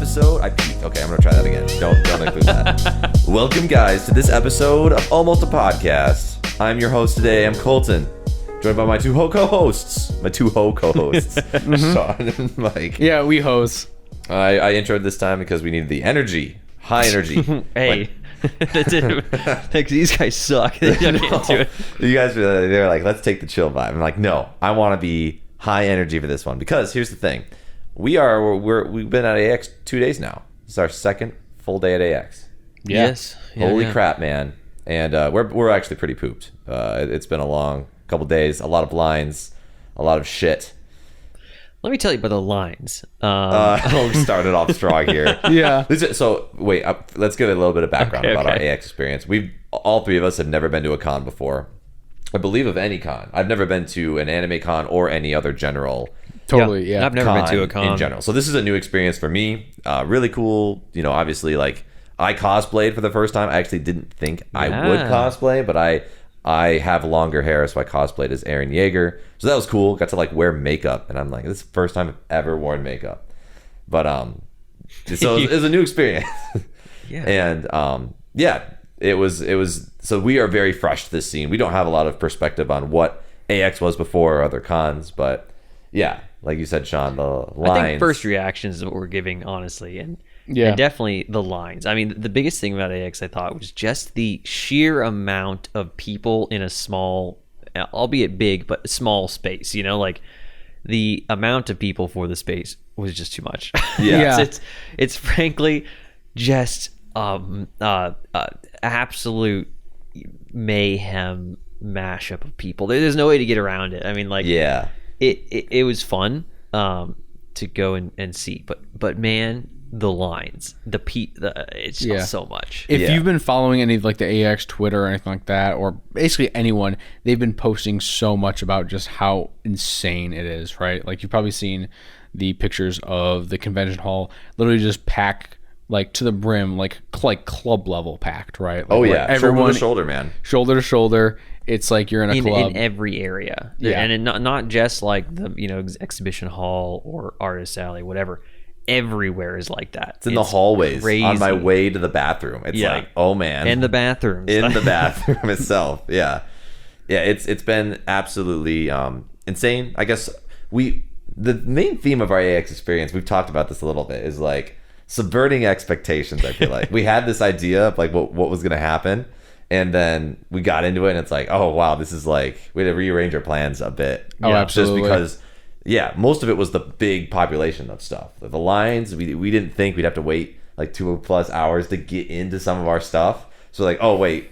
episode. I peaked. Okay, I'm gonna try that again. Don't include that. Welcome, guys, to this episode of Almost a Podcast. I'm your host today. I'm Colton, joined by my two co-hosts. Sean and Mike. Yeah, we hoes. I introed this time because we needed the energy, high energy. Hey. These guys suck. They don't get into it. You guys they're like, let's take the chill vibe. I'm like, no, I want to be high energy for this one because here's the thing. We've been at AX 2 days now. This is our second full day at AX. Yeah. Yes. Holy crap, man. And we're actually pretty pooped. It's been a long couple days, a lot of lines, a lot of shit. Let me tell you about the lines. We started off strong here. Yeah. So wait, let's give it a little bit of background about our AX experience. All three of us have never been to a con before. I believe of any con. I've never been to an anime con or any other general. Totally, yeah. I've never been to a con in general. So this is a new experience for me. Really cool. You know, obviously, like I cosplayed for the first time. I actually didn't think I would cosplay, but I have longer hair, so I cosplayed as Eren Yeager. So that was cool. Got to like wear makeup, and I'm like, this is the first time I've ever worn makeup. But so it was a new experience. Yeah. And it was. So we are very fresh to this scene. We don't have a lot of perspective on what AX was before or other cons, but yeah, like you said, Sean, the lines. I think first reactions is what we're giving, honestly, and definitely the lines. I mean, the biggest thing about AX I thought was just the sheer amount of people in a small, albeit big, but small space. You know, like the amount of people for the space was just too much. Yeah, it's frankly just absolute mayhem mashup of people. There's no way to get around it. I mean, like, yeah, it was fun to go and see, but man, the lines, it's just so much. If you've been following any of like the AX Twitter or anything like that, or basically anyone, they've been posting so much about just how insane it is, right? Like you've probably seen the pictures of the convention hall literally just packed like to the brim, like club level packed, right? Like, oh yeah, everyone shoulder to shoulder, man. Shoulder to shoulder. It's like you're in a club in every area. Yeah. And not just like the exhibition hall or artist alley, whatever. Everywhere is like that. It's in the hallways. Crazy. On my way to the bathroom. It's like, oh man. And the bathrooms. In the bathroom itself. Yeah. Yeah, it's been absolutely insane. I guess the main theme of our AX experience, we've talked about this a little bit, is like subverting expectations. I feel like we had this idea of like what was going to happen, and then we got into it and it's like, oh wow, this is like, we had to rearrange our plans a bit. Oh, absolutely. Just because most of it was the big population of stuff. The lines, we didn't think we'd have to wait like 2+ hours to get into some of our stuff. So like, oh wait,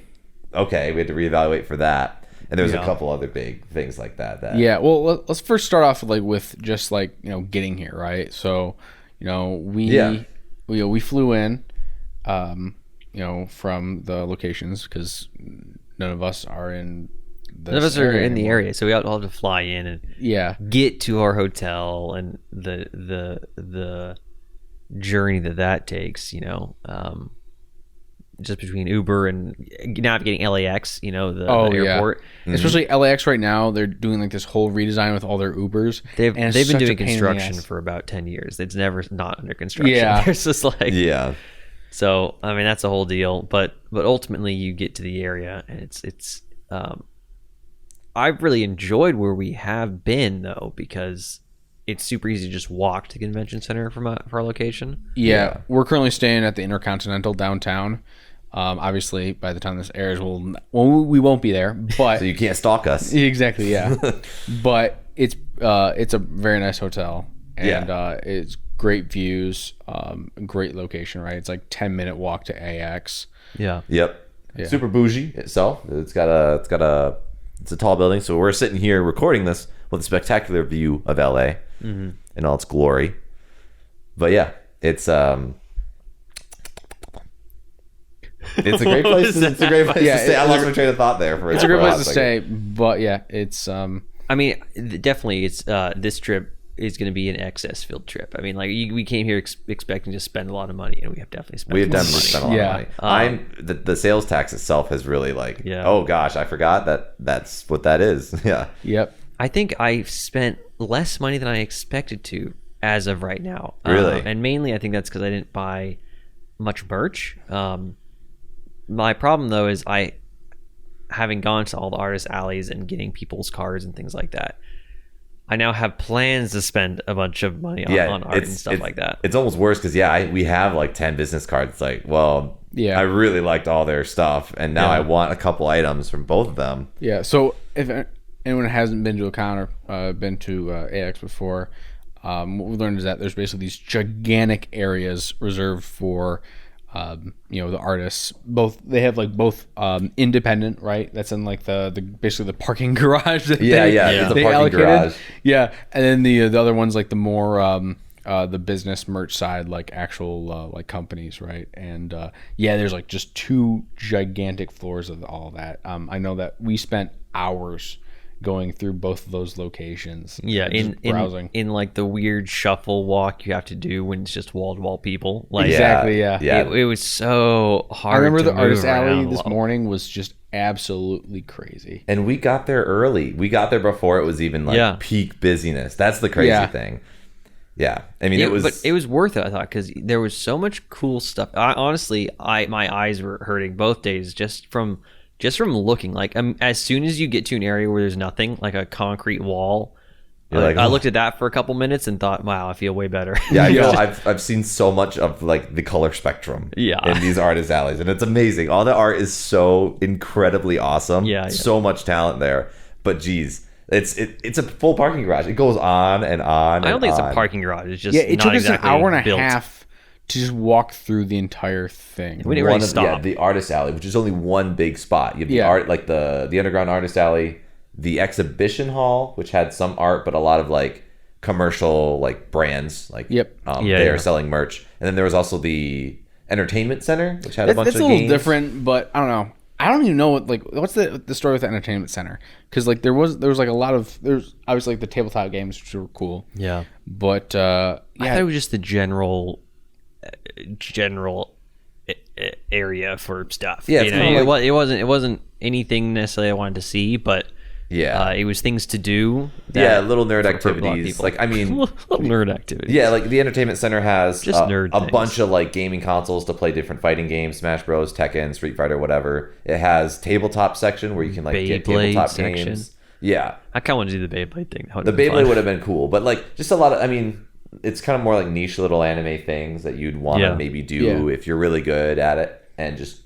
okay, we had to reevaluate for that. And there's a couple other big things like that. Yeah, well, let's first start off with just like, getting here, right? So, we flew in, from the locations because none of us are in this None of us are in the anymore. area, so we all have to fly in and get to our hotel, and the journey that takes, just between Uber and navigating LAX, the airport. Yeah. Especially LAX right now, they're doing like this whole redesign with all their Ubers. They've been doing construction for about 10 years. It's never not under construction. Yeah. There's just like, yeah. So I mean, that's a whole deal. But ultimately, you get to the area, and it's. I've really enjoyed where we have been though, because it's super easy to just walk to the convention center from our location. Yeah, we're currently staying at the Intercontinental downtown. Obviously, by the time this airs, we won't be there, but so you can't stalk us. Exactly, yeah. But it's a very nice hotel, and it's great views, great location. Right, it's like 10-minute walk to AX. Yeah. Yep. Yeah. Super bougie itself. It's a tall building. So we're sitting here recording this with a spectacular view of LA in all its glory. But yeah, it's a great place. It's a great place to stay. I lost my train of thought there. It's a great place to stay, but yeah, it's. I mean, definitely, it's this trip is going to be an excess field trip. I mean, like we came here expecting to spend a lot of money, and we have definitely spent. Spent a lot of money. The sales tax itself has really oh gosh, I forgot that's what that is. Yeah. Yep. I think I spent less money than I expected to as of right now. Really? And mainly I think that's because I didn't buy much merch. My problem though is having gone to all the artist alleys and getting people's cards and things like that, I now have plans to spend a bunch of money on art and stuff like that. It's almost worse because we have like 10 business cards. It's like, well, I really liked all their stuff, and now I want a couple items from both of them. Yeah. So if anyone hasn't been to a con or been to AX before, what we learned is that there's basically these gigantic areas reserved for the artists. They have like both independent, right? That's in like the basically the parking garage. That it's a parking allocated. garage. Yeah, and then the other one's like the more the business merch side, like actual like companies, right? And there's like just 2 gigantic floors of all that. I know that we spent hours going through both of those locations. Yeah, browsing in like the weird shuffle walk you have to do when it's just wall to wall people. Like exactly, yeah. It was so hard. I remember to the artist alley this morning was just absolutely crazy. And we got there early. We got there before it was even like peak busyness. That's the crazy thing. Yeah, I mean but it was worth it. I thought because there was so much cool stuff. Honestly, my eyes were hurting both days just from looking. Like as soon as you get to an area where there's nothing, like a concrete wall, I looked at that for a couple minutes and thought, wow, I feel way better. Yeah, I know. I've seen so much of like the color spectrum in these artist alleys, and it's amazing. All the art is so incredibly awesome. So much talent there. But geez, it's a full parking garage. It goes on and on. I don't think it's a parking garage. It's just it took us an hour and a half to just walk through the entire thing. We didn't really stop. The artist alley, which is only one big spot. You have the art, like the underground artist alley, the exhibition hall, which had some art, but a lot of like commercial like brands, like they are selling merch. And then there was also the entertainment center, which had a bunch of games. That's a little different, but I don't know. I don't even know what's the story with the entertainment center, because like there was like a lot of there's obviously like the tabletop games, which were cool. Yeah, but I thought it was just the general area for stuff. Yeah, it wasn't anything necessarily I wanted to see, but it was things to do. Little nerd activities. Like, I mean, little nerd activities. Yeah, like the entertainment center has just a bunch of like gaming consoles to play different fighting games, Smash Bros, Tekken, Street Fighter, whatever. It has tabletop section where you can like get tabletop games. Yeah, I kind of want to do the Beyblade thing. The Beyblade would have been cool, but like just a lot of, I mean, it's kind of more like niche little anime things that you'd want to maybe do if you're really good at it, and just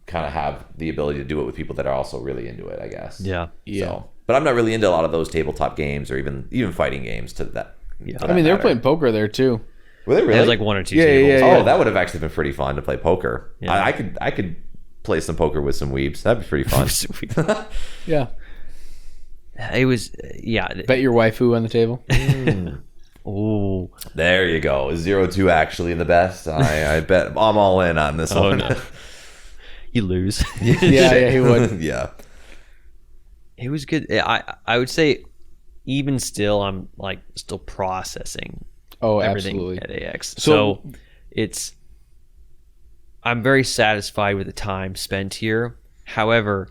kind of have the ability to do it with people that are also really into it, I guess. Yeah. So, but I'm not really into a lot of those tabletop games or even fighting games to that. Yeah. I mean, they were playing poker there too. Were they really? There's like 1 or 2 tables. Oh, that would have actually been pretty fun to play poker. Yeah. I could play some poker with some weebs. That'd be pretty fun. Yeah. It was, Bet your waifu on the table. Oh, there you go. 0-2 actually in the best. I bet I'm all in on this one. No. You lose. yeah, he would. Yeah. It was good. I would say even still, I'm like still processing everything absolutely. At AX. So I'm very satisfied with the time spent here. However,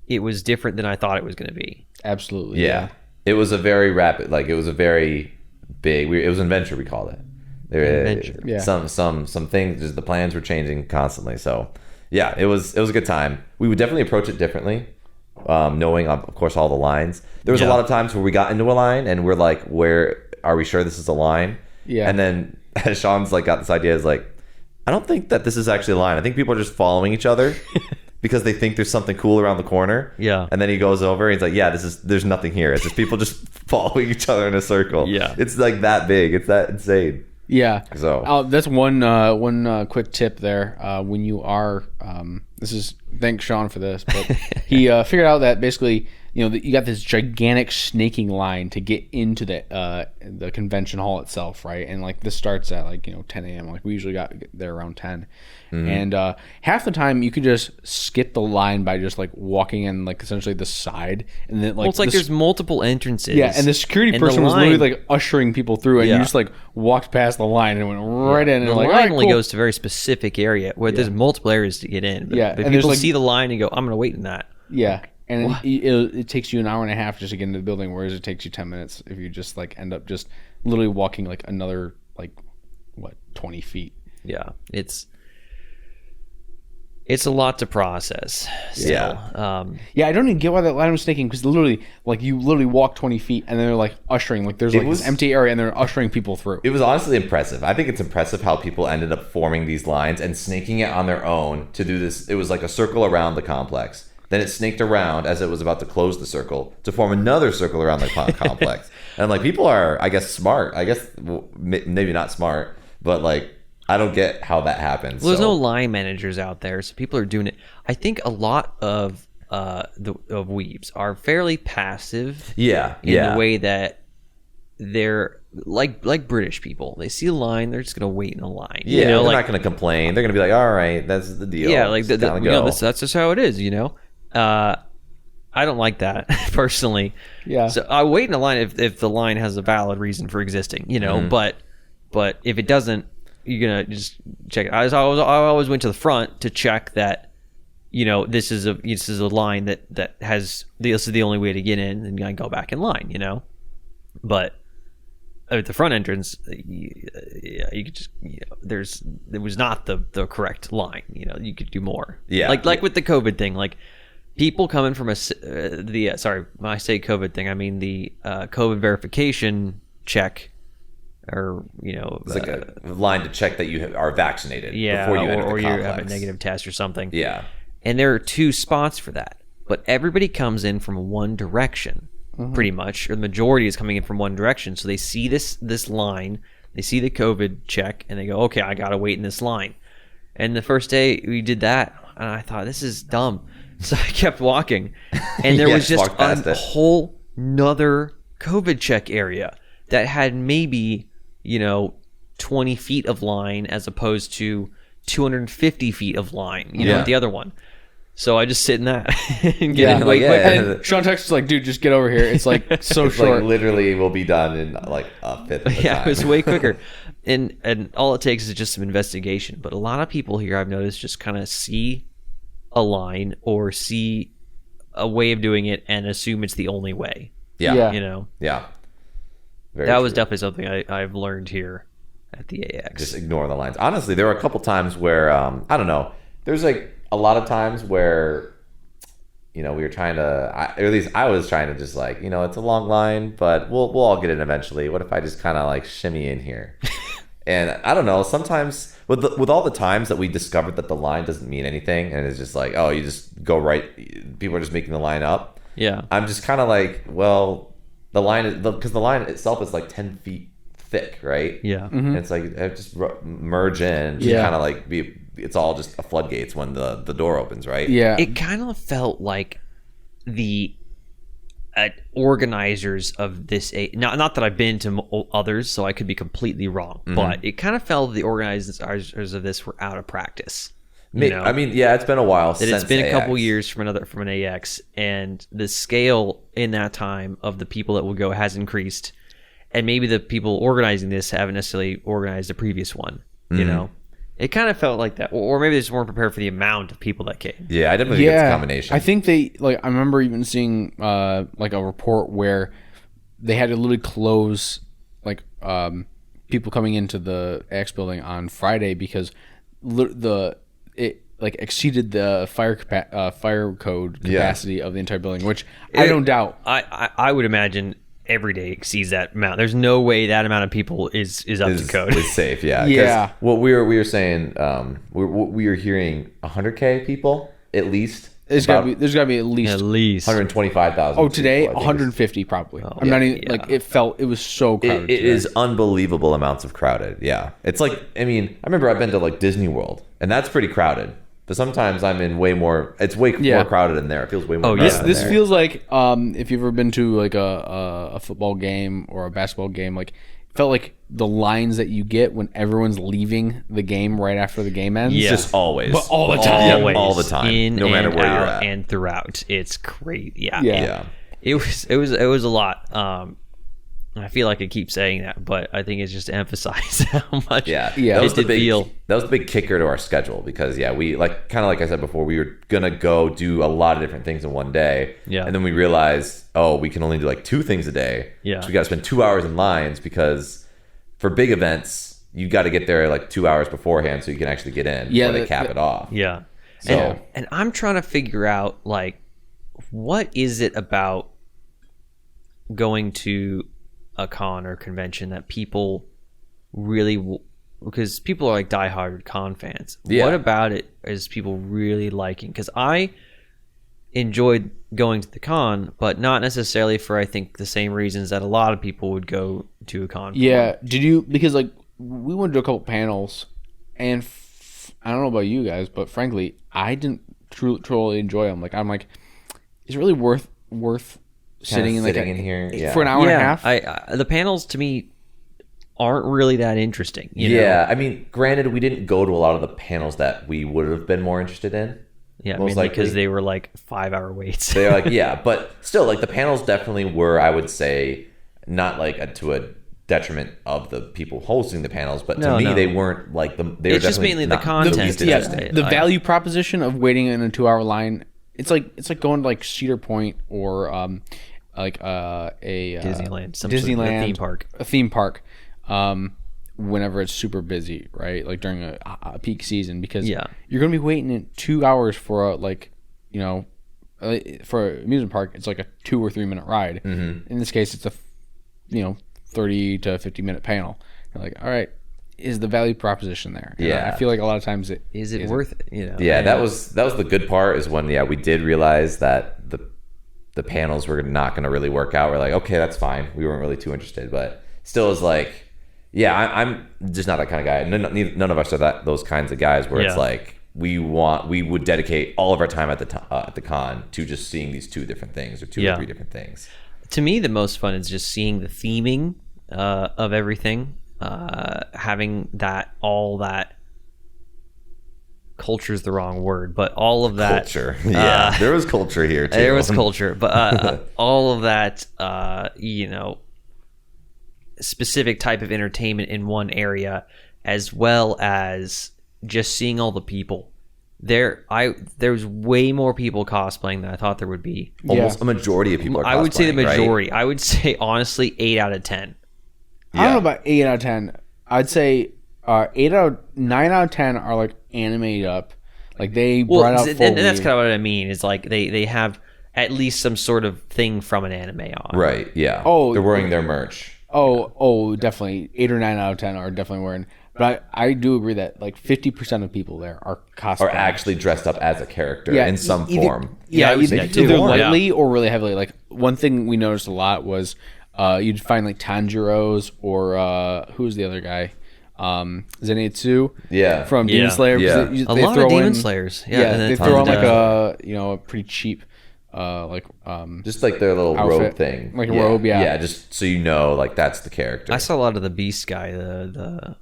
it was different than I thought it was going to be. Absolutely. Yeah. It was a very rapid, like it was a very big. It was an adventure. We called it. Adventure. Yeah. Some things. Just the plans were changing constantly. So yeah, it was a good time. We would definitely approach it differently, knowing of course all the lines. There was a lot of times where we got into a line and we're like, "Where are we sure this is a line?" Yeah. And then Sean's like got this idea is like, I don't think that this is actually a line. I think people are just following each other. Because they think there's something cool around the corner. Yeah. And then he goes over and he's like, there's nothing here. It's just people just following each other in a circle. Yeah. It's like that big. It's that insane. Yeah. So that's one quick tip there. When you are, thanks Sean for this, but he figured out that basically, you got this gigantic snaking line to get into the convention hall itself, right? And like this starts at 10 a.m. Like we usually got there around 10. Mm-hmm. And half the time you could just skip the line by just like walking in like essentially the side, and then it's like there's multiple entrances. Yeah, and the security person was literally like ushering people through, and you just like walked past the line and went right in. And the like, line only goes to a very specific area where there's multiple areas to get in. But, but people see the line and go, "I'm going to wait in that." Yeah. And it takes you an hour and a half just to get into the building, whereas it takes you 10 minutes if you just like end up just literally walking like another 20 feet. Yeah, it's a lot to process. Still. Yeah, I don't even get why that line was taking, because literally, like, you literally walk 20 feet and then they're like ushering, like there's like this empty area and they're ushering people through. It was honestly impressive. I think it's impressive how people ended up forming these lines and snaking it on their own to do this. It was like a circle around the complex. Then it snaked around as it was about to close the circle to form another circle around the complex. And like, people are, I guess, smart. I guess maybe not smart, but like, I don't get how that happens. Well, there's no line managers out there, so people are doing it. I think a lot of of weaves are fairly passive. In the way that they're like British people. They see a line, they're just gonna wait in a line. Yeah, they're not gonna complain. They're gonna be like, all right, that's the deal. Yeah, like that's just how it is. I don't like that personally. Yeah. So I wait in a line if the line has a valid reason for existing. But if it doesn't, you're gonna just check it. I always went to the front to check that, this is a line that has this is the only way to get in, and I go back in line. But at the front entrance, you could just there was not the correct line. You could do more. Yeah. Like with the COVID thing, like people coming from sorry, when I say COVID thing, I mean the COVID verification check. Or it's like a line to check that you are vaccinated before you enter the or you complex. have a negative test or something. Yeah, and there are 2 spots for that, but everybody comes in from one direction, pretty much, or the majority is coming in from one direction. So they see this line, they see the COVID check, and they go, "Okay, I gotta wait in this line." And the first day we did that, and I thought, this is dumb, so I kept walking, and there was just a whole nother COVID check area that had maybe 20 feet of line as opposed to 250 feet of line, with the other one. So I just sit in that and get in quick. And Sean Texas is like, dude, just get over here. It's like so it's short. Like literally will be done in like a fifth of the time. It was way quicker. And all it takes is just some investigation. But a lot of people here, I've noticed, just kind of see a line or see a way of doing it and assume it's the only way. Yeah. Yeah. Very that true. was definitely something I've learned here at the AX. Just ignore the lines. Honestly, there were a couple times where I don't know. There's like a lot of times where we were trying to, or at least I was trying to just like, it's a long line, but we'll all get in eventually. What if I just kind of like shimmy in here? And I don't know. Sometimes with all the times that we discovered that the line doesn't mean anything, and it's just like, oh, you just go right. People are just making the line up. Yeah. I'm just kind of like, well. The line is because the line itself is like 10 feet thick, right? Yeah. Mm-hmm. And it's like just merge in, just kind of like it's all just a floodgates when the door opens, right? Yeah. It kind of felt like the organizers of this, not that I've been to others, so I could be completely wrong, but it kind of felt the organizers of this were out of practice. I mean, yeah, it's been a while since it's been AX. a couple years from an AX, and the scale in that time of the people that will go has increased, and maybe the people organizing this haven't necessarily organized the previous one. It kind of felt like that, or maybe they just weren't prepared for the amount of people that came. Yeah, I definitely think it's a combination. I think they I remember even seeing like a report where they had to literally close people coming into the AX building on Friday because it exceeded the fire code capacity of the entire building, which I don't doubt. I would imagine every day exceeds that amount. There's no way that amount of people is up to code. Is safe, yeah. Yeah. What we were saying, we were hearing 100K people at least. There's got to be at least 125,000. Oh, today 150 probably. I'm not even it was so crowded. It is unbelievable amounts of crowded. Yeah, it's like I remember I've been to like Disney World, and that's pretty crowded. But sometimes I'm in way more. It's way more crowded in there. It feels way more. This feels like if you've ever been to like a football game or a basketball game, like it felt like the lines that you get when everyone's leaving the game right after the game ends. Yeah. Just always, but all the time, always, all the time, no matter where you're at, and throughout. It's crazy. Yeah. It was a lot. I feel like I keep saying that, but I think it's just to emphasize how much that it was the did big feel. that was the big kicker to our schedule, because we like I said before, we were gonna go do a lot of different things in one day, and then we realized, we can only do like 2 things a day, so we got to spend 2 hours in lines, because for big events you got to get there like 2 hours beforehand so you can actually get in before they cap it off. So and I'm trying to figure out, like, what is it about going to a con or convention that people really because people are like diehard con fans. What about it is people really liking? Because I enjoyed going to the con, but not necessarily for, I think, the same reasons that a lot of people would go to a con. Yeah. Did you, because like we went to a couple panels, and I don't know about you guys, but frankly, I didn't truly enjoy them. Like, I'm like, is it really worth sitting in here for an hour and a half? The panels to me aren't really that interesting. You know? I mean, granted, we didn't go to a lot of the panels that we would have been more interested in. Yeah, most likely because they were like 5-hour waits. They're like, but still, like the panels definitely were, I would say, not like to a detriment of the people hosting the panels, but to me, they weren't like the. They it's were just mainly the content. The value proposition of waiting in a 2-hour line. It's like going to like Cedar Point or like a Disneyland, a theme park. Whenever it's super busy, right? Like during a peak season, because you're going to be waiting in 2 hours for for an amusement park. It's like a 2 or 3 minute ride. In this case, it's a 30 to 50 minute panel. You're like, all right, is the value proposition there? And I feel like a lot of times is it worth it? That was the good part, is when we did realize that the panels were not going to really work out. We're like, okay, that's fine. We weren't really too interested, but still is like. Yeah, I'm just not that kind of guy. None of us are those kinds of guys where it's like we would dedicate all of our time at the con to just seeing these 2 different things or 2 or 3 different things. To me, the most fun is just seeing the theming of everything, having all that culture is the wrong word, but all of that culture. There was culture here too. There was culture, but all of that, specific type of entertainment in one area, as well as just seeing all the people there's way more people cosplaying than I thought there would be. Almost a majority of people are cosplaying. I would say the majority, right? I would say honestly 8 out of 10. I don't know about 8 out of 10. I'd say 9 out of 10 are like animated up, like they brought out and that's kind of what I mean, is like they have at least some sort of thing from an anime on, right? They're wearing their merch. Oh, definitely 8 or 9 out of 10 are definitely wearing. But I do agree that like 50% of people there are cosplaying. Are actually dressed up as a character in some form. Either lightly or really heavily. Like one thing we noticed a lot was you'd find like Tanjiro's or who's the other guy? Zenitsu. From Demon Slayer. Yeah. A lot of Demon Slayers. They throw on like a pretty cheap just like their little outfit, robe thing, like a robe, just so like that's the character. I saw a lot of the Beast guy, the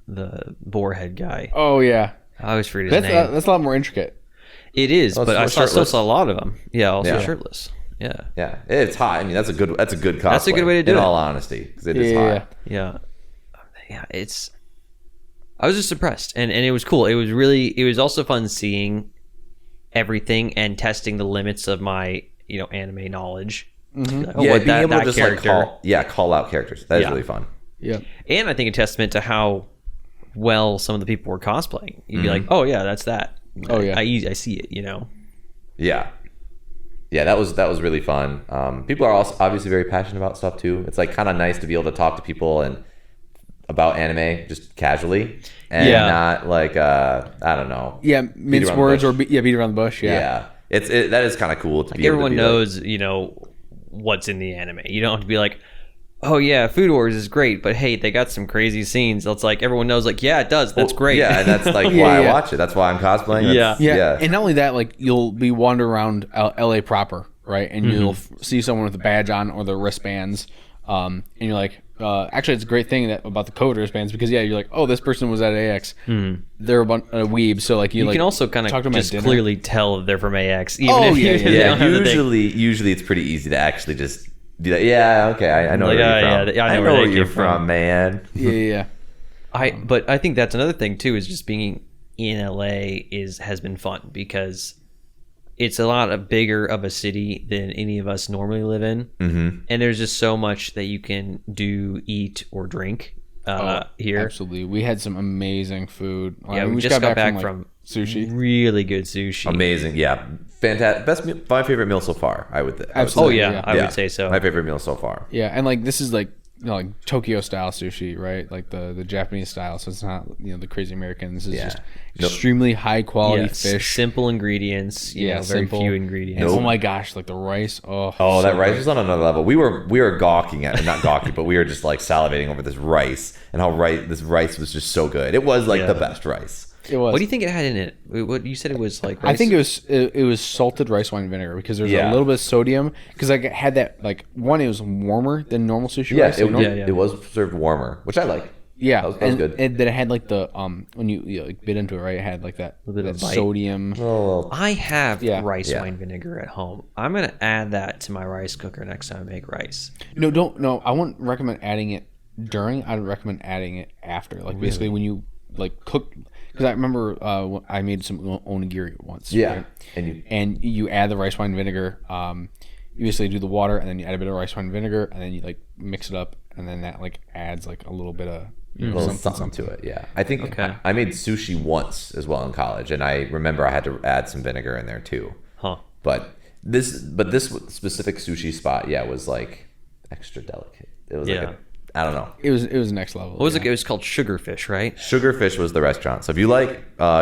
boarhead guy. Oh yeah, I always forget his name. That's a lot more intricate. It is, but I still saw a lot of them. Shirtless. Yeah, it's hot. I mean, that's a good cosplay. That's a good way to do it. In all honesty, because it is hot. Yeah. It's. I was just impressed, and it was cool. It was also fun seeing everything and testing the limits of my anime knowledge. Being able to just call out characters. That is really fun. Yeah, and I think a testament to how well some of the people were cosplaying. You'd be like, oh yeah, that's that. Oh yeah, I see it. Yeah, that was really fun. People are also obviously very passionate about stuff too. It's like kind of nice to be able to talk to people and about anime just casually and not like I don't know. Yeah, mince words or beat around the bush. Yeah. That is kind of cool to be everyone able to be knows, what's in the anime. You don't have to be like, oh yeah, Food Wars is great, but hey, they got some crazy scenes. It's like everyone knows, like, yeah, it does. That's great. Yeah, and that's like why I watch it. That's why I'm cosplaying. Yeah. And not only that, like you'll be wandering around LA proper, right? And you'll see someone with a badge on or their wristbands, and you're like, actually, it's a great thing about the code wristbands because you're like, oh, this person was at AX. They're a weeb, so like you can also kind of just clearly tell if they're from AX. Usually it's pretty easy to actually just Yeah, okay. I know Like, where you're from. yeah, I know where they you're came from, man. Yeah. But I think that's another thing too, is just being in LA has been fun because it's a lot bigger of a city than any of us normally live in, and there's just so much that you can do, eat, or drink here. Absolutely, we had some amazing food. Yeah, we just got back from sushi. Really good sushi. Amazing, yeah, fantastic. My favorite meal so far. I would Absolutely. I would say so. My favorite meal so far. Yeah, and like this is like like Tokyo style sushi, right? Like the Japanese style. So it's not the crazy American. This is just extremely high quality fish. Simple ingredients. Very few ingredients. And, oh my gosh, like the rice. Oh, so that rice was on another level. We were gawking at it, not gawky, but we were just like salivating over this rice and how this rice was just so good. It was like the best rice. It was. What do you think it had in it? What you said it was like? Rice? I think it was salted rice wine vinegar because there's a little bit of sodium. Because I had that it was warmer than normal sushi rice. It was served warmer, which I like. Yeah, that was good. And then it had like the when you like bit into it, right? It had like that little bit of sodium. I have rice wine vinegar at home. I'm gonna add that to my rice cooker next time I make rice. No. I wouldn't recommend adding it during. I'd recommend adding it after. Like basically when you like cook. Because I remember I made some onigiri once. Yeah, right? and you add the rice wine vinegar. You basically do the water, and then you add a bit of rice wine vinegar, and then you like mix it up, and then that like adds like a little bit of something to it. Yeah, I think I made sushi once as well in college, and I remember I had to add some vinegar in there too. But this specific sushi spot, was like extra delicate. It was like I don't know. It was next level. What was it? It was called Sugarfish, right? Sugarfish was the restaurant. So if you if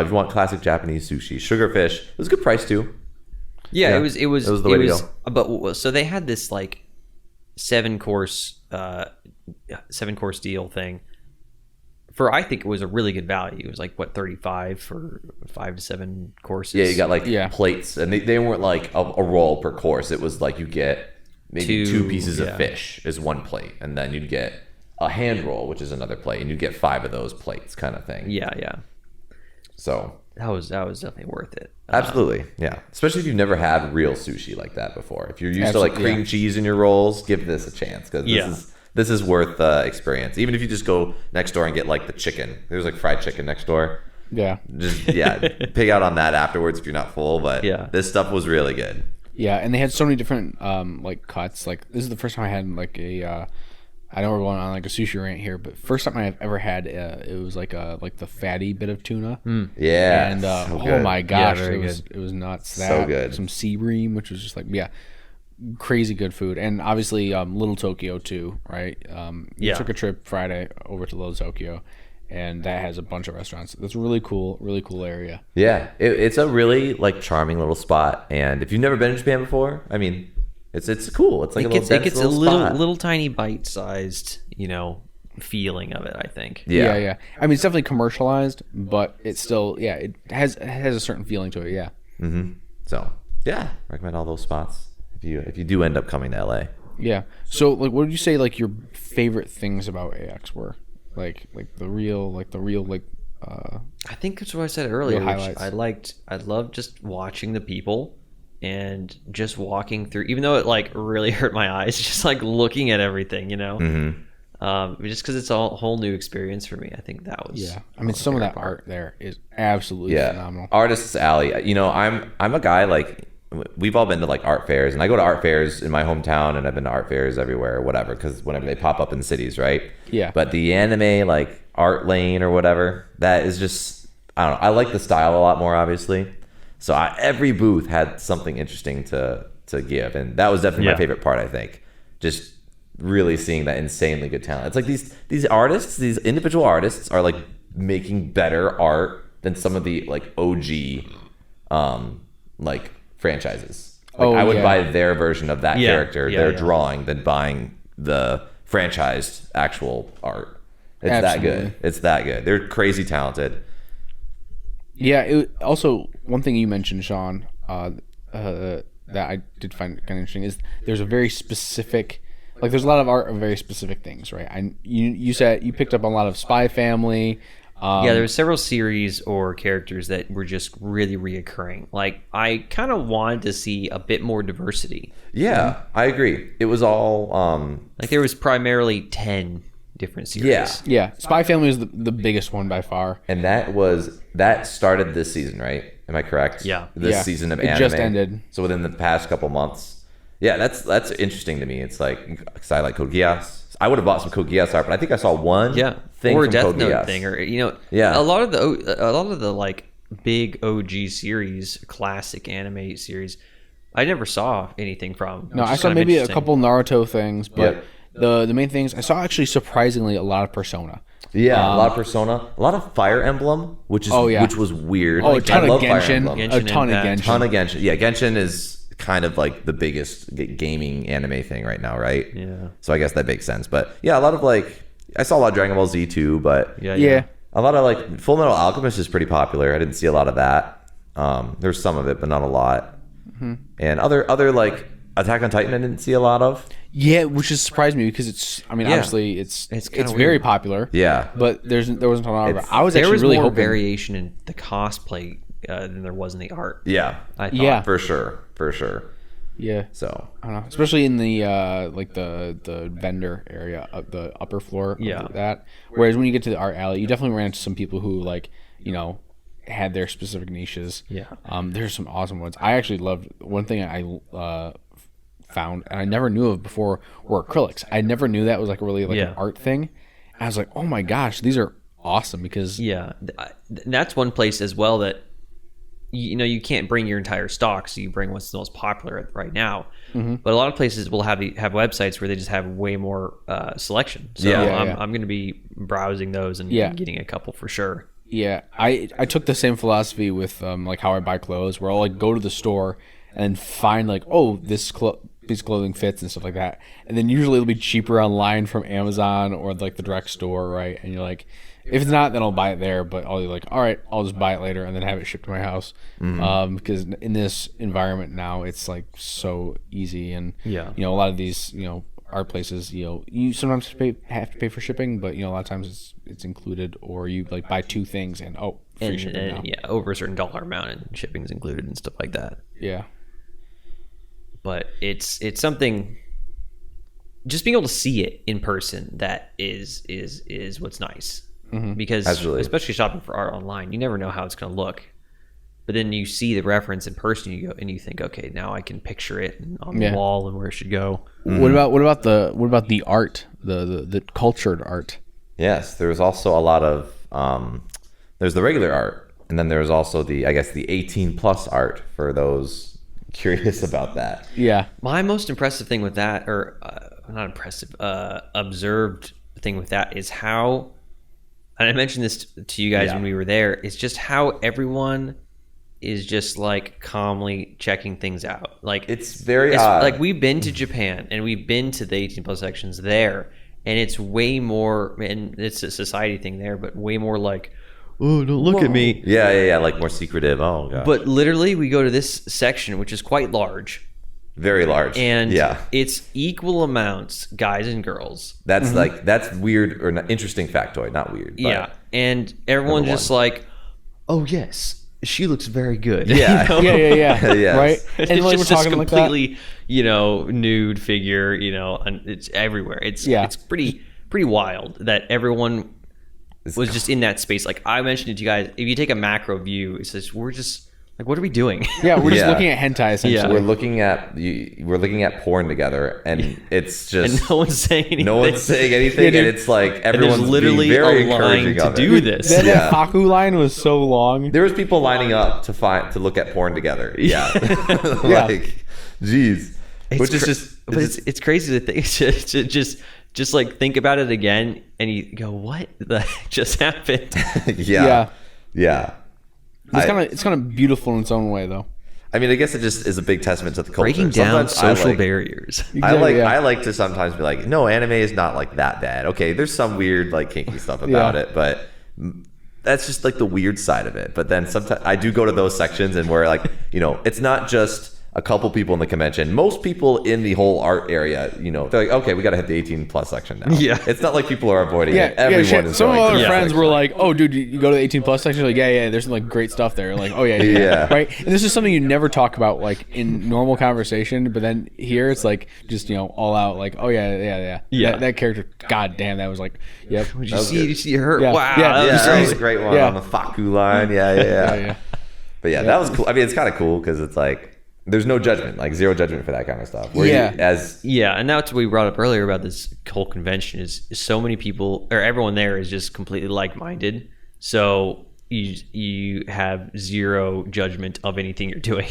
you want classic Japanese sushi, Sugarfish, it was a good price too. Yeah, it was the way to go. But so they had this like 7-course deal thing. I think it was a really good value. It was like $35 for 5 to 7 courses. Yeah, you got like plates, and they weren't like a roll per course. It was like you get maybe 2 pieces of fish is one plate, and then you'd get a hand roll, which is another plate, and you'd get 5 of those plates, kind of thing. Yeah. So that was definitely worth it. Absolutely, yeah. Especially if you've never had real sushi like that before. If you're used to like cream cheese in your rolls, give this a chance because this is worth experience. Even if you just go next door and get like the chicken, there's like fried chicken next door. Yeah, just pig out on that afterwards if you're not full. But this stuff was really good. Yeah, and they had so many different like cuts. Like this is the first time I had like a I know we're going on like a sushi rant here, but first time I've ever had it was like the fatty bit of tuna. Yeah, and so oh my gosh, it was nuts. So good. Some sea bream, which was just like crazy good food, and obviously Little Tokyo too, right? We took a trip Friday over to Little Tokyo. And that has a bunch of restaurants. That's a really cool area. Yeah, it's a really like charming little spot. And if you've never been to Japan before, I mean, it's cool. It's like it gets a little tiny bite-sized, feeling of it. I think. Yeah. I mean, it's definitely commercialized, but it's still it has a certain feeling to it. Yeah. So recommend all those spots if you do end up coming to LA. Yeah. So like, what would you say like your favorite things about AX were? Like the real I think that's what I said earlier. I loved just watching the people and just walking through, even though it like really hurt my eyes, just like looking at everything, just because it's a whole new experience for me. I think that was I mean, some of that art there is absolutely phenomenal. Artist's Alley. I'm a guy like. We've all been to like art fairs, and I go to art fairs in my hometown, and I've been to art fairs everywhere or whatever, because whenever they pop up in cities, right? Yeah. But the anime like art lane or whatever, that is just, I don't know. I like the style a lot more, obviously. So every booth had something interesting to give, and that was definitely my favorite part. I think just really seeing that insanely good talent. It's like these artists, these individual artists, are like making better art than some of the like OG, like. franchises. I would buy their version of that character, their drawing, than buying the franchised actual art. It's that good. They're crazy talented. Yeah. Also, one thing you mentioned, Sean, that I did find kind of interesting is there's a very specific, like there's a lot of art of very specific things, right? You said you picked up a lot of Spy Family. There were several series or characters that were just really reoccurring. Like, I kind of wanted to see a bit more diversity. Yeah, I agree. It was all like there was primarily 10 different series. Yeah. Spy Family is the biggest one by far. And that started this season, right? Am I correct? Yeah. This season of anime. It just ended. So within the past couple months. Yeah, that's interesting to me. It's like, because I like Code Geass. I would have bought some Code Geass art, but I think I saw one thing or from Death Code Note Geass. thing, or Yeah. a lot of the like big OG series, classic anime series, I never saw anything from. No, I saw maybe a couple Naruto things, but the main things I saw actually surprisingly a lot of Persona. Yeah, a lot of Persona, a lot of Fire Emblem, which was weird. Oh, a ton of Fire Genshin, Emblem. a ton of Genshin. Ton of Genshin. Yeah, Genshin is kind of like the biggest gaming anime thing right now, right? Yeah. So I guess that makes sense. But yeah, a lot of like, I saw a lot of Dragon Ball Z too, but Yeah. a lot of like Full Metal Alchemist is pretty popular. I didn't see a lot of that. There's some of it, but not a lot. Mm-hmm. And other like Attack on Titan, I didn't see a lot of. Yeah, which has surprised me because obviously it's very popular. Yeah, but there wasn't a lot of it. I was there actually was really more hoping variation in the cosplay than there was in the art. Yeah, I thought. Yeah. for sure. Yeah. So I don't know, especially in the like the vendor area, the upper floor. Of that. Whereas when you get to the art alley, you definitely ran into some people who like had their specific niches. Yeah. There's some awesome ones. I actually loved one thing I found and I never knew of before were acrylics. I never knew that was like really like an art thing. I was like, oh my gosh, these are awesome because that's one place as well that you can't bring your entire stock, so you bring what's the most popular right now. Mm-hmm. But a lot of places will have websites where they just have way more selection. So I'm going to be browsing those and getting a couple for sure. Yeah, I took the same philosophy with like how I buy clothes, where I'll like go to the store and find like, oh, this piece of clothing fits and stuff like that, and then usually it'll be cheaper online from Amazon or like the direct store, right? And you're like, if it's not, then I'll buy it there, but I'll be like, all right, I'll just buy it later and then have it shipped to my house. Mm-hmm. Because in this environment now, it's like so easy, and a lot of these art places, you sometimes have to pay for shipping, but a lot of times it's included, or you like buy two things and free shipping now. Yeah, over a certain dollar amount and shipping's included and stuff like that. Yeah. But it's something, just being able to see it in person, that is what's nice. Mm-hmm. Because especially shopping for art online, you never know how it's going to look. But then you see the reference in person, you go and you think, okay, now I can picture it on the wall and where it should go. Mm-hmm. What about the art, the cultured art? Yes, there's also a lot of there's the regular art, and then there's also the 18 plus art for those curious about that. Yeah. My most impressive thing with that, or not impressive, observed thing with that is how, and I mentioned this to you guys when we were there, it's just how everyone is just like calmly checking things out. Like it's very odd. Like we've been to Japan and we've been to the 18 plus sections there, and it's way more, and it's a society thing there, but way more like, oh, don't look at me. Yeah, like more secretive. Oh god. But literally we go to this section, which is quite large. Very large. And it's equal amounts guys and girls. That's that's weird, or not, interesting factoid, not weird. But yeah. And everyone just like, oh yes, she looks very good. Yeah. Yeah. Yes. Right? And it's like just this completely, nude figure, and it's everywhere. It's pretty wild that everyone was just in that space. Like I mentioned it to you guys, if you take a macro view, it's just, we're just like, what are we doing? Yeah, we're just looking at hentai essentially. Yeah. We're looking at porn together, and it's just and no one's saying anything. And it's like everyone's literally being very a line encouraging to do this. That Haku line was so long. There was people lining up to look at porn together. Yeah. Like, geez. Which is just, it's crazy to think, to just like think about it again, and you go, what the heck just happened? Yeah. It's kind of beautiful in its own way, though. I mean, I guess it just is a big testament to the culture. Breaking down social barriers. I like to sometimes be like, no, anime is not like that bad. Okay, there's some weird like kinky stuff about it, but that's just like the weird side of it. But then sometimes I do go to those sections and where like, it's not just a couple people in the convention. Most people in the whole art area, you know, they're like, okay, we got to hit the 18 plus section now. Yeah. It's not like people are avoiding it. Everyone is Some of going our to friends section. were like, oh, dude, you go to the 18 plus section? Like, yeah, there's some like great stuff there. Like, oh, yeah. Right? And this is something you never talk about like in normal conversation, but then here it's like just, you know, all out like, oh, yeah. That character, god damn, that was like, yep. Did you see her? Yeah. Wow. Yeah. That was a great one on the Faku line. Yeah. But yeah, that was cool. I mean, it's kind of cool because it's like, there's no judgment, like zero judgment for that kind of stuff. And that's what we brought up earlier about this whole convention is so many people, or everyone there is just completely like-minded. So you have zero judgment of anything you're doing.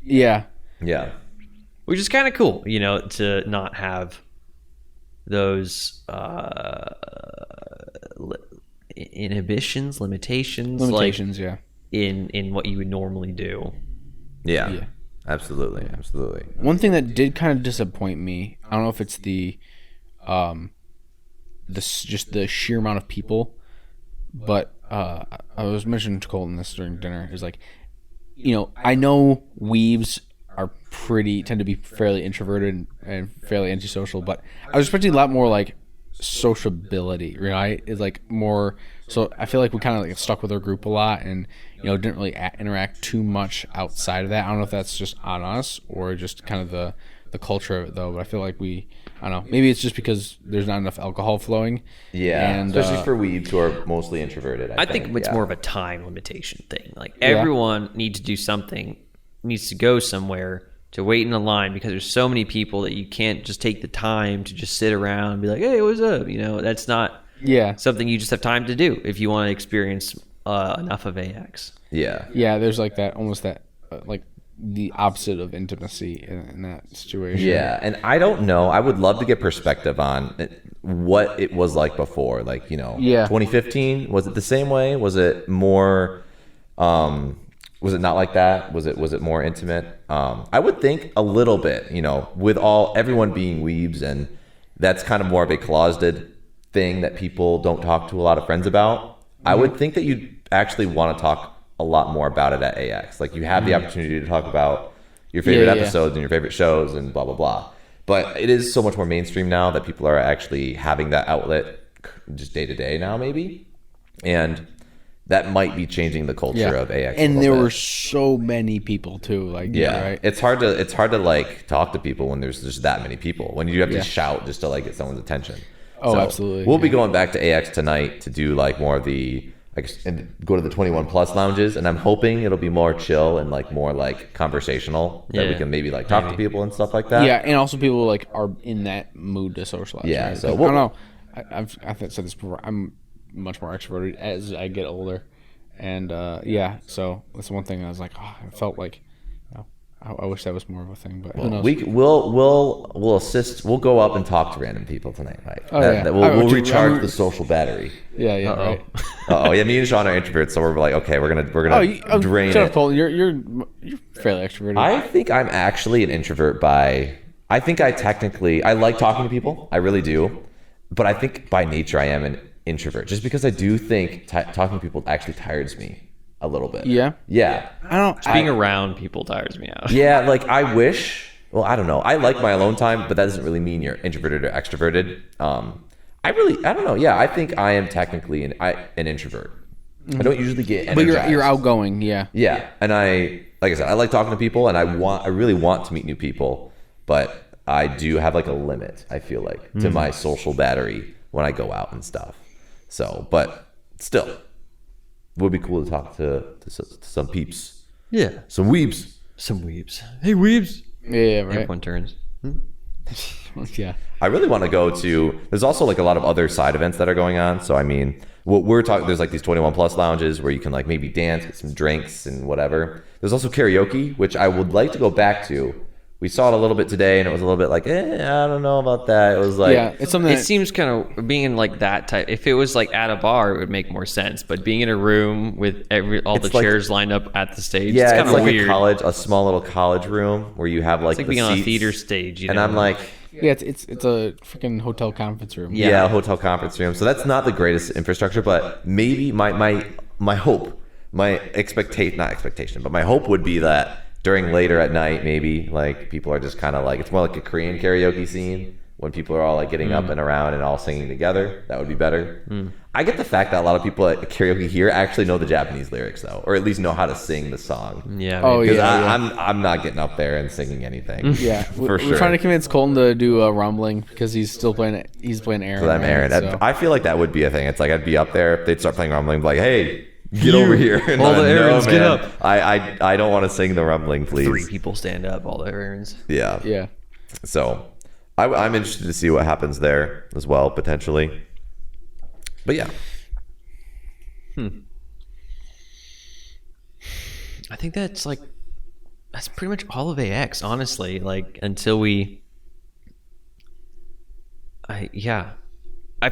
Yeah. Which is kind of cool, you know, to not have those limitations, like, yeah. in what you would normally do. Yeah. Absolutely. One thing that did kind of disappoint me, I don't know if it's the just the sheer amount of people, but I was mentioning to Colton this during dinner, is like, you know, I know weebs tend to be fairly introverted and fairly antisocial, but I was expecting a lot more like sociability, right? Is like more. So I feel like we kind of like stuck with our group a lot, and you know, didn't really interact too much outside of that. I don't know if that's just on us or just kind of the culture of it, though. But I feel like I don't know. Maybe it's just because there's not enough alcohol flowing. Yeah, and, especially for weebs who are mostly introverted. I think it's more of a time limitation thing. Like everyone needs to do something, needs to go somewhere to wait in a line because there's so many people that you can't just take the time to just sit around and be like, hey, what's up? You know, that's not something you just have time to do if you want to experience enough of AX. Yeah, there's like that, almost that like the opposite of intimacy in that situation. Yeah, and I don't know. I would love to get perspective on what it was like before. Like, you know, 2015, was it the same way? Was it more? Was it not like that? Was it more intimate? I would think a little bit. You know, with everyone being weebs, and that's kind of more of a closeted thing that people don't talk to a lot of friends about. I would think that you'd actually want to talk a lot more about it at AX. Like, you have the opportunity to talk about your favorite episodes and your favorite shows and blah, blah, blah. But it is so much more mainstream now that people are actually having that outlet just day to day now, maybe. And that might be changing the culture of AX. And there were so many people too. Like, right? It's hard to like talk to people when there's just that many people, when you have to shout just to like get someone's attention. Oh, so absolutely. We'll be going back to AX tonight to do like more of the, and go to the 21 plus lounges, and I'm hoping it'll be more chill and like more like conversational, that we can maybe like talk to people and stuff like that. Yeah, and also people like are in that mood to socialize. Yeah, right? so like, I don't know. I've said this before. I'm much more extroverted as I get older, and so that's one thing I was like, I felt like, I wish that was more of a thing, but who knows? We'll assist. We'll go up and talk to random people tonight, Mike. We'll recharge the social battery. Yeah, right. Yeah, me and Sean are introverts, so we're like, okay, we're gonna drain it. Paul, you're fairly extroverted. I think I'm actually an introvert I think I like talking to people. I really do, but I think by nature I am an introvert, just because I do think talking to people actually tires me a little bit. Yeah. Being around people tires me out. Yeah, like I wish. Well, I don't know. I like my alone time, but that doesn't really mean you're introverted or extroverted. I don't know. Yeah, I think I am technically an introvert. I don't usually get energized. But you're outgoing. Yeah. Yeah, and like I said, I like talking to people, and I really want to meet new people, but I do have like a limit, I feel like, to my social battery when I go out and stuff. So, but still, it would be cool to talk to some peeps. Yeah. Some weebs. Hey, weebs. Yeah, right. Everyone turns. Yeah. I really want to go to, there's also like a lot of other side events that are going on. So, I mean, what we're talking, there's like these 21 plus lounges where you can like maybe dance, get some drinks and whatever. There's also karaoke, which I would like to go back to. We saw it a little bit today, and it was a little bit like, I don't know about that. It was like, it's something. It seems kind of being in like that type. If it was like at a bar, it would make more sense. But being in a room with all the chairs lined up at the stage, it's kind of like weird. a small little college room where you have like it's like the being seats, on a theater stage. And I'm like, it's a freaking hotel conference room. Yeah, a hotel conference room. So that's not the greatest infrastructure, but maybe my hope, my expectation, not expectation, but my hope would be that during later at night, maybe like people are just kind of like, it's more like a Korean karaoke scene when people are all like getting up and around and all singing together. That would be better. I get the fact that a lot of people at karaoke here actually know the Japanese lyrics though, or at least know how to sing the song. Yeah. Oh Because yeah. I'm not getting up there and singing anything. Yeah, for sure. We're trying to convince Colton to do a rumbling because he's still playing. He's playing Aaron. So I'm Aaron. So. I feel like that would be a thing. It's like I'd be up there if they'd start playing rumbling, like, hey, get over here. And all the no, Aarons, man, get up. I don't want to sing the rumbling, please. 3 people stand up, all the errands. Yeah. Yeah. So I'm interested to see what happens there as well, potentially. But yeah. I think that's pretty much all of AX, honestly. Like until I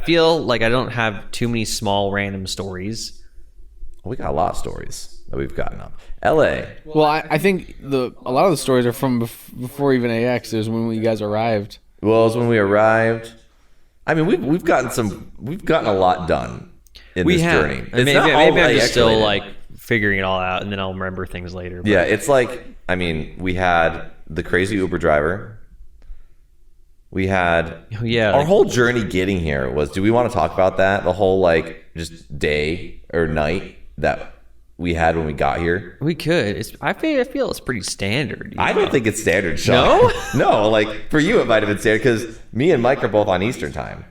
feel like I don't have too many small random stories. We got a lot of stories that we've gotten up. LA. Well, I think a lot of the stories are from before even AX. It was when you guys arrived. Well, it was when we arrived. I mean, we've gotten a lot done in this journey. It's Maybe not all I'm just AX still related. like figuring it all out, and then I'll remember things later. But Yeah, it's like, I mean, we had the crazy Uber driver. We had our whole journey getting here was, do we want to talk about that? The whole like just day or night that we had when we got here? we could. I feel it's pretty standard. I don't think it's standard, Sean. No, like for you it might have been standard because me and Mike are both on Eastern time.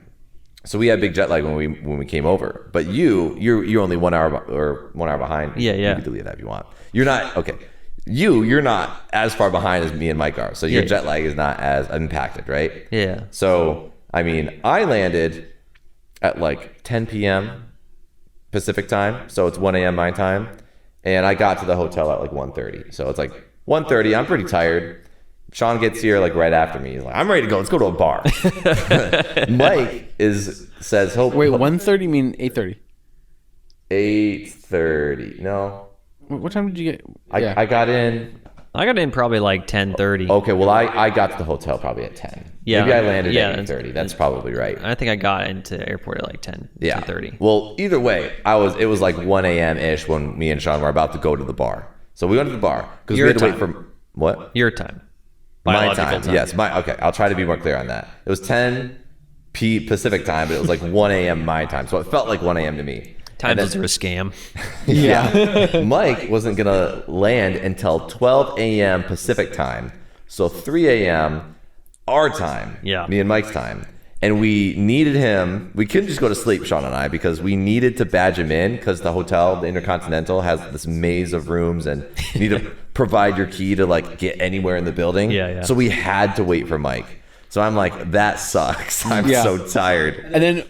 So we had big jet lag when we came over. But you're only 1 hour or 1 hour behind. Yeah. You can delete that if you want. You're not okay. You're not as far behind as me and Mike are. So your jet lag is not as impacted, right? Yeah. So I mean, I landed at like 10 p.m. Pacific time, so it's 1 a.m. my time, and I got to the hotel at like 1:30. So it's like 1:30. I'm pretty tired. Sean gets here like right after me. He's like, I'm ready to go. Let's go to a bar. Mike says he'll Wait, 1:30 mean 8:30? 8:30. No, What time did you get? I got in. I got in probably like 10:30. Okay, well I got to the hotel probably at 10. Yeah. Maybe I landed Yeah, at 8:30. That's probably right. I think I got into the airport at like 10. Yeah. 10:30. Well, either way, it was like 1 a.m. ish when me and Sean were about to go to the bar. So we went to the bar because we Your had to wait time. for what? Your time. My Biological time. Yes, okay. I'll try to be more clear on that. It was 10 p Pacific time, but it was like 1 a.m. my time. So it felt like 1 a.m. to me. Time zones are a scam. Yeah. Mike wasn't going to land until 12 a.m. Pacific time. So 3 a.m. our time. Yeah. Me and Mike's time. And we needed him. We couldn't just go to sleep, Sean and I, because we needed to badge him in because the hotel, the Intercontinental, has this maze of rooms and you need to provide your key to like get anywhere in the building. Yeah. So we had to wait for Mike. So I'm like, that sucks. I'm so tired. And then,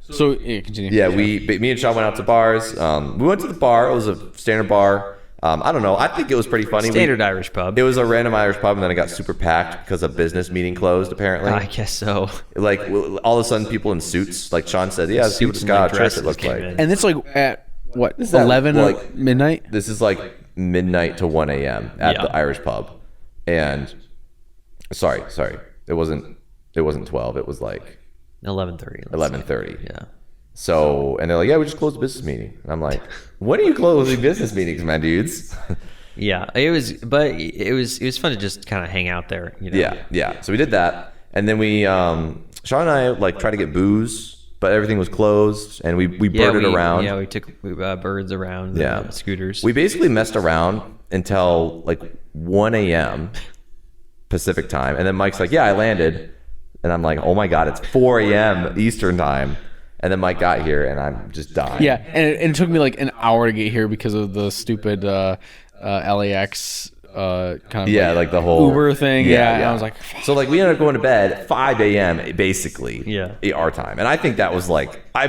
so continue. Yeah, me and Sean went out to bars. We went to the bar. It was a standard bar. I don't know. I think it was pretty funny. Standard Irish pub. It was a random Irish pub, and then it got super packed because a business meeting closed, apparently. I guess so. Like, all of a sudden, people in suits, like Sean said, yeah, see what this guy dress it looks like. And it's like at, what, Is that 11 or like midnight? This is like midnight to 1 a.m. at the Irish pub. And, sorry. It wasn't 12. It was like 11:30. 11:30. Yeah. So, and they're like, yeah, we just closed the business meeting. And I'm like, when are you closing business meetings, my dudes? Yeah, it was fun to just kind of hang out there. You know? Yeah. So we did that, and then we, Sean and I like tried to get booze, but everything was closed, and we birded around. Yeah, we took birds around. Scooters. We basically messed around until like 1 a.m. Pacific time, and then Mike's like, yeah, I landed, and I'm like, oh my god, it's 4 a.m. Eastern time. And then Mike got here, and I'm just dying. Yeah, and it took me like an hour to get here because of the stupid LAX kind of like the whole Uber thing. Yeah. And I was like, so like we ended up going to bed at 5 a.m. basically. Yeah. Our time, and I think that was like I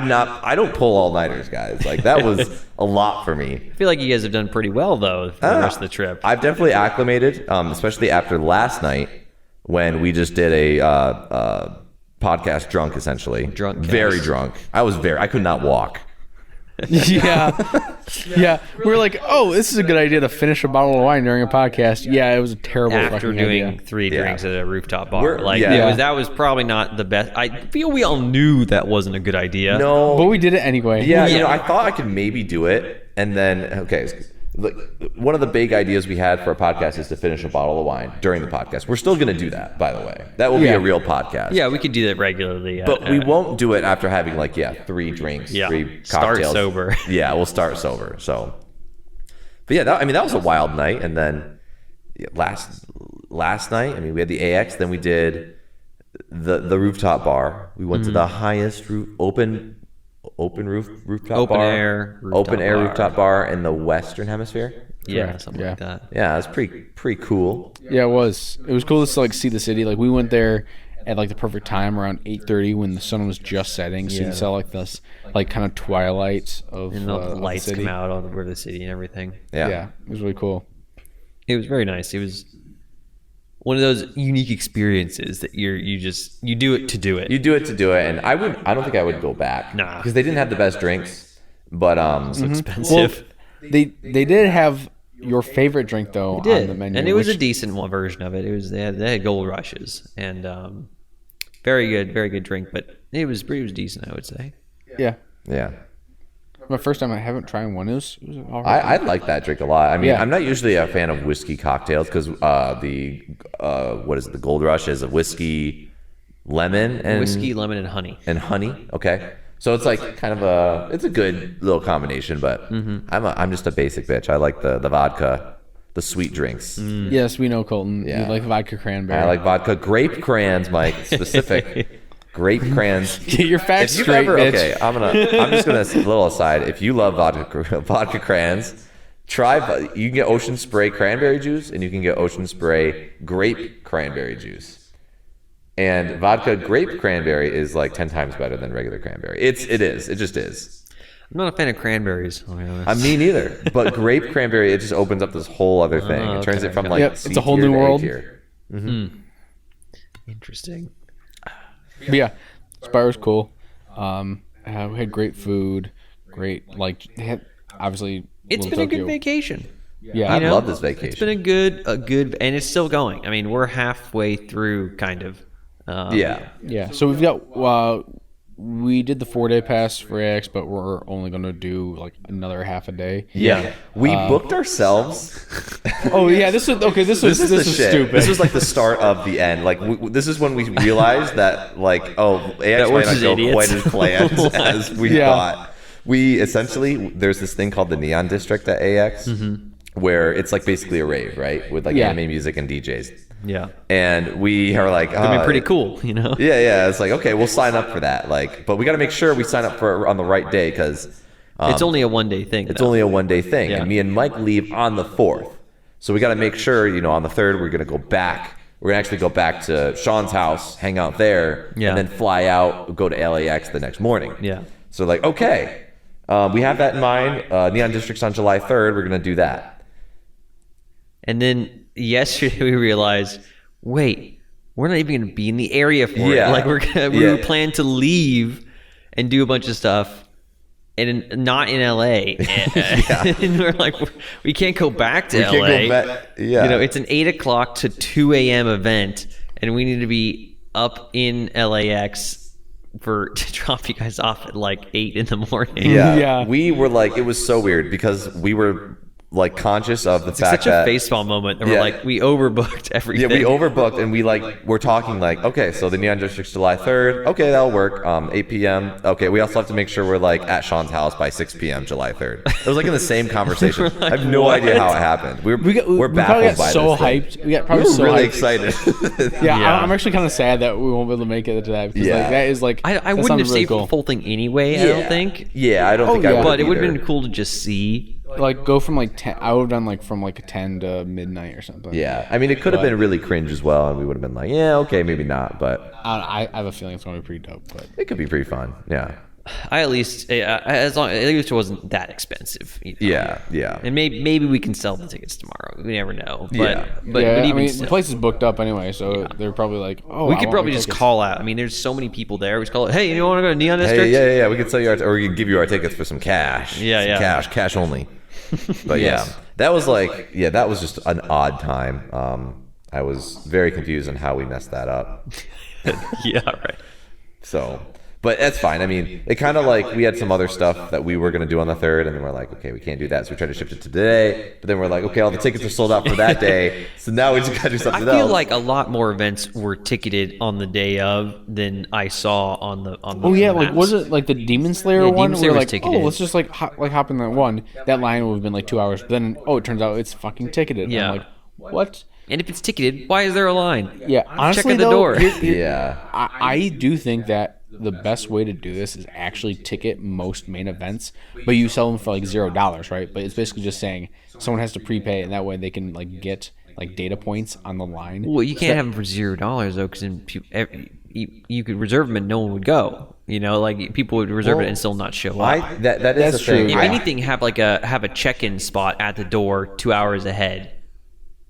don't pull all nighters, guys. Like that was a lot for me. I feel like you guys have done pretty well though for the rest of the trip. I've definitely acclimated, especially after last night when we just did a podcast drunk, essentially. Very drunk. I could not walk. Yeah. We were like, oh, this is a good idea to finish a bottle of wine during a podcast. Yeah, it was a terrible After fucking doing idea. 3 drinks at a rooftop bar. That was probably not the best. I feel we all knew that wasn't a good idea. No. But we did it anyway. Yeah, I thought I could maybe do it. And then, okay, like, one of the big ideas we had for a podcast is to finish a bottle of wine during the podcast. We're still going to do that, by the way. That will be a real podcast. Yeah, we could do that regularly. But we won't do it after having 3 drinks, 3 cocktails. Start sober. Yeah, we'll start sober. So, but yeah, that was a wild night. And then last night, we had the AX. Then we did the rooftop bar. We went to the highest open rooftop bar, open air rooftop bar in the Western Hemisphere. Yeah, something like that. Yeah, it was pretty cool. Yeah, it was. It was cool to see the city. Like we went there at the perfect time around 8:30 when the sun was just setting, so you saw this kind of twilight of and the lights the city. come out all over the city and everything. Yeah, it was really cool. It was very nice. It was one of those unique experiences that you do it to do it. You do it to do it, and I don't think I would go back. Nah, because they didn't have the best drinks, but so expensive. Well, they did have your favorite drink though on the menu, and it was a decent version of it. It was they had Gold Rushes and very good drink, but it was decent, I would say. Yeah. My first time, I haven't tried one. It was all right. I like that drink a lot. I'm not usually a fan of whiskey cocktails because the Gold Rush is a whiskey, lemon, and honey. And honey, okay. So it's it's a good little combination, but I'm just a basic bitch. I like the vodka, the sweet drinks. Yes, we know, Colton. You like vodka cranberry. I like vodka grape crayons, Mike, specific. Grape crayons. Get your facts straight, bitch. Okay, I'm just gonna a little aside. If you love vodka crayons, you can get Ocean Spray cranberry juice and you can get Ocean Spray grape cranberry juice. And vodka grape cranberry is 10 times better than regular cranberry. It just is. I'm not a fan of cranberries. I mean, neither. But grape cranberry, it just opens up this whole other thing. It turns it from it's a whole new world. Interesting. But yeah, Spiro's cool. We had great food. Great, obviously. It's been a good vacation. Yeah, I love this vacation. It's been a good, and it's still going. We're halfway through, kind of. Yeah. So we've got. We did the 4-day pass for AX, but we're only going to do another half a day. Yeah. We booked ourselves. Oh yeah, this is stupid. This was the start of the end. This is when we realized that AX might not go quite as planned as we thought. We essentially, there's this thing called the Neon District at AX, where it's basically a rave, right, with anime music and DJs. Yeah. And we are it'd be pretty cool, Yeah. It's okay, we'll sign up for that. But we got to make sure we sign up for on the right day because it's only a 1-day thing. It's only a 1-day thing. Yeah. And me and Mike leave on the 4th. So we got to make sure, on the 3rd, we're going to go back. We're going to actually go back to Sean's house, hang out there, and then fly out, go to LAX the next morning. Yeah. So okay, we have that in mind. Neon District's on July 3rd. We're going to do that. And then yesterday we realized, wait, we're not even going to be in the area for it. We were planning to leave and do a bunch of stuff, and not in LA. And we're we can't go back to LA. It's an 8 o'clock to 2 a.m. event, and we need to be up in LAX to drop you guys off at 8 in the morning. Yeah. We were it was so weird because we were conscious of the fact such a baseball moment. And we're we overbooked everything. Yeah, we overbooked, and we're talking okay, so the Neon District's July 3rd. Okay, that'll work. 8 p.m. Okay, we also have to make sure we're at Sean's house by 6 p.m. July 3rd. It was in the same conversation. I have no idea how it happened. We're baffled by so this hyped. thing. We got probably so really hyped. excited. I'm actually kind of sad that we won't be able to make it to that because that is I wouldn't have saved the full thing anyway. I don't think. Yeah, I don't think I would. But it would have been cool to just see. Go from 10. I would have done from 10 to midnight or something. Yeah, it could have been really cringe as well, and we would have been okay, maybe not, but I have a feeling it's going to be pretty dope. But it could be pretty fun. Yeah. At least it wasn't that expensive. Yeah. And maybe we can sell the tickets tomorrow. We never know. But the place is booked up anyway, so they're probably we could probably just call out. There's so many people there. We just call it. Hey, you want to go to Neon District? Hey, yeah. We could sell you or we can give you our tickets for some cash. Cash only. But that was that was just an odd time. I was very confused on how we messed that up. Yeah, right. So, But that's fine. I mean, it kind of like we had some other stuff that we were going to do on the 3rd, and then we're like, okay, we can't do that. So we tried to shift it to today. But then we're like, okay, all the tickets are sold out for that day. So now we just got to do something else. I feel like a lot more events were ticketed on the day of than I saw on the. Oh yeah, like was it like the Demon Slayer one? Demon Slayer We're was like, ticketed. let's just like hop in that one. That line would have been like 2 hours. But then it turns out it's fucking ticketed. Yeah. I'm like, what? And if it's ticketed, why is there a line? Yeah, honestly, check at the though, door. Yeah. I do think that the best way to do this is actually ticket most main events, but you sell them for like $0, right? But it's basically just saying someone has to prepay, and that way they can like get like data points on the line. Well, you can't have them for $0 though, because you could reserve them and no one would go. You know, like people would reserve it and still not show up. That is That's the thing. true. If anything, have a check-in spot at the door 2 hours ahead.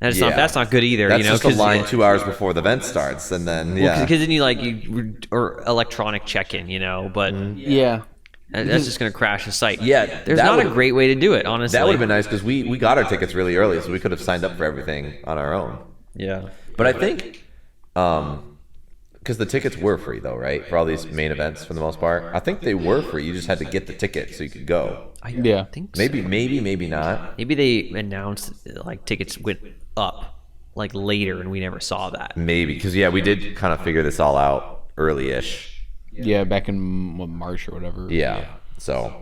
That's not good either. That's you know, just a line 2 hours before the event starts, and then because then or electronic check-in, you know, but Yeah. that's just going to crash the site. Yeah, there's that not a would've- great way to do it, honestly. that would have been nice because we got our tickets really early, so we could have signed up for everything on our own. Yeah, But I think, because the tickets were free though, right? For all these main events, for the most part, I think they were free. You just had to get the ticket so you could go. I Yeah. think so. Maybe not. Maybe they announced like tickets went up like later, and we never saw that. Maybe because we did kind of figure this all out early-ish. Yeah, back in March or whatever. Yeah. So,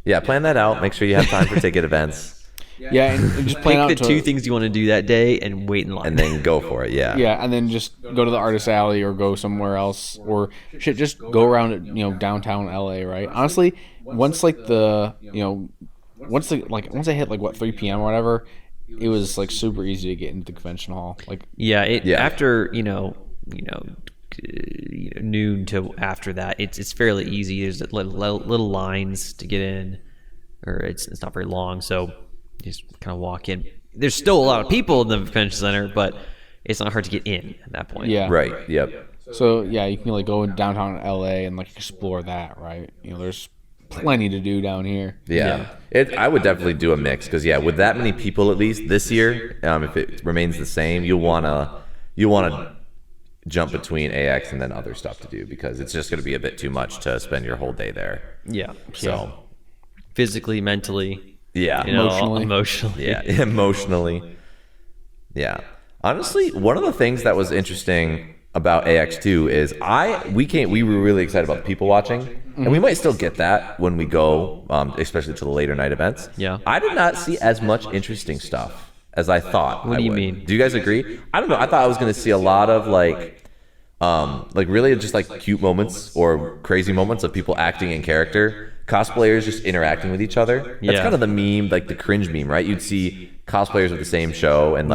plan that out. Make sure you have time for ticket events, Yeah, and just plan Pick out the two things you want to do that day and wait in line. and then go for it. Yeah. Yeah, and then just go to the artist alley or go somewhere else, or just go around downtown LA, right? Honestly, once like once I hit like 3 p.m. or whatever, it was like super easy to get into the convention hall. Like after noon to after that, it's fairly easy. There's little lines to get in, or it's not very long, so you just kind of walk in. There's still a lot of people in the convention center, but it's not hard to get in at that point. Yeah. Right. Yep. So yeah, you can like go in downtown LA and like explore that, right? There's plenty to do down here. Yeah. I would definitely do a mix because with that many people at least this year, if it remains the same, you'll wanna jump between AX and then other stuff to do because it's just gonna be a bit too much to spend your whole day there. Yeah. So physically, mentally. Yeah. Emotionally. Yeah. Emotionally. Yeah. Honestly, one of the things that was interesting about AX2 is we were really excited about the people watching, and we might still get that when we go, especially to the later night events. Yeah. I did not see as much interesting stuff as I thought. What do you mean? Do you guys agree? I don't know. I thought I was going to see a lot of like really just like cute moments or crazy moments of people acting in character. Cosplayers just interacting with each other. That's kind of the meme, like the cringe meme, right? You'd see cosplayers of the same show and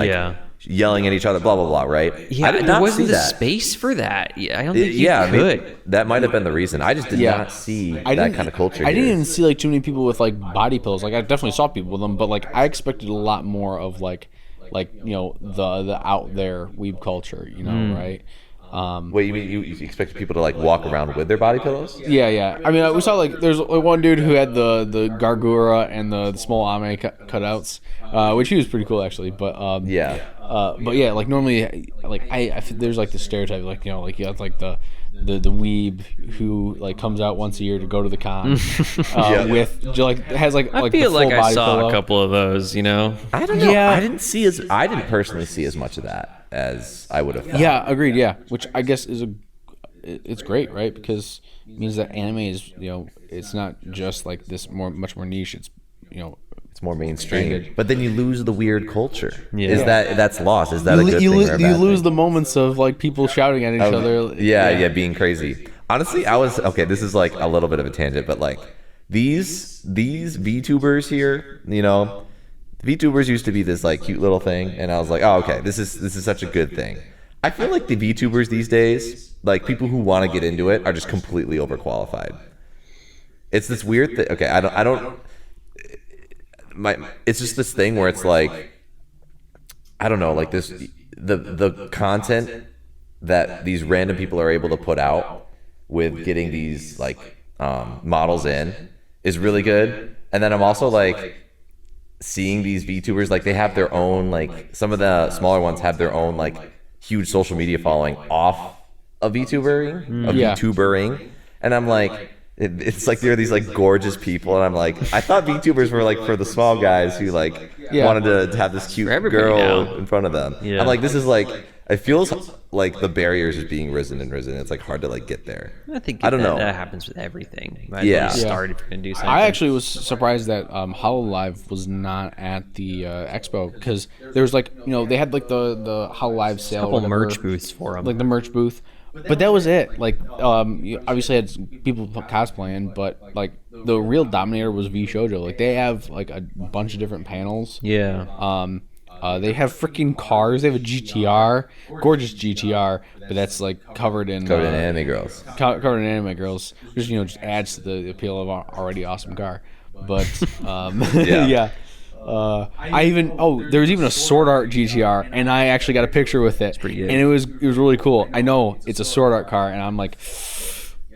yelling at each other, blah blah blah, right? Yeah, I did there not wasn't see the that. space for that. Yeah, I don't think you I could. mean, that might have been the reason. I just did not see that kind of culture. I didn't here. even see like too many people with like body pillows. Like I definitely saw people with them, but like I expected a lot more of like the out there weeb culture, right? Wait, you mean you expected people to like walk around with their body pillows? Yeah. I mean, we saw like there's like one dude who had the Gargura and the small Ame cutouts, which he was pretty cool actually. But like normally, like I there's like the stereotype, like you have like the weeb who like comes out once a year to go to the con with like has like I like feel the full like I body saw pillow. a couple of those. I don't know. I didn't personally see as much of that as I would have thought. Yeah, agreed. Yeah, which I guess it's great, right? Because it means that anime is it's not just like this much more niche. It's it's more mainstream. Expanded. But then you lose the weird culture. Yeah. That's lost? Is that a good thing or a bad you thing? lose the moments of like people shouting at each other. Yeah, being crazy. Honestly, this is like a little bit of a tangent, but like these VTubers here, VTubers used to be this like cute little thing, and I was like, oh, okay, this is such a good thing. I feel like the VTubers these days, like people who want to get into it, are just completely overqualified. It's this weird thing. Okay, I don't. It's just this thing where it's like, I don't know, like this the content that these random people are able to put out with getting these like models in is really good, and then I'm also like seeing these VTubers, like they have their own, like some of the smaller ones have their own like huge social media following off of VTubering, and I'm like, it's like there are these like gorgeous people, and I'm like, I thought VTubers were like for the small guys who like wanted to have this cute girl in front of them. Yeah. I'm like, this is like, it feels like the barriers is being risen. It's like hard to like get there. I don't know. That happens with everything. Right? Yeah. Start if you're gonna do something. I actually was surprised that HoloLive was not at the expo, because there was like, they had like the HoloLive sale. A couple merch booths for them. Like the merch booth. But that was it. Like, you obviously had people cosplaying, but like the real dominator was V Shoujo. Like they have like a bunch of different panels. Yeah. They have freaking cars. They have a GTR, gorgeous GTR, but that's like covered in anime girls. Covered in anime girls, which just adds to the appeal of our already awesome car. But yeah. There was even a Sword Art GTR, and I actually got a picture with it. Pretty good. And it was really cool. I know it's a Sword Art car, and I'm like,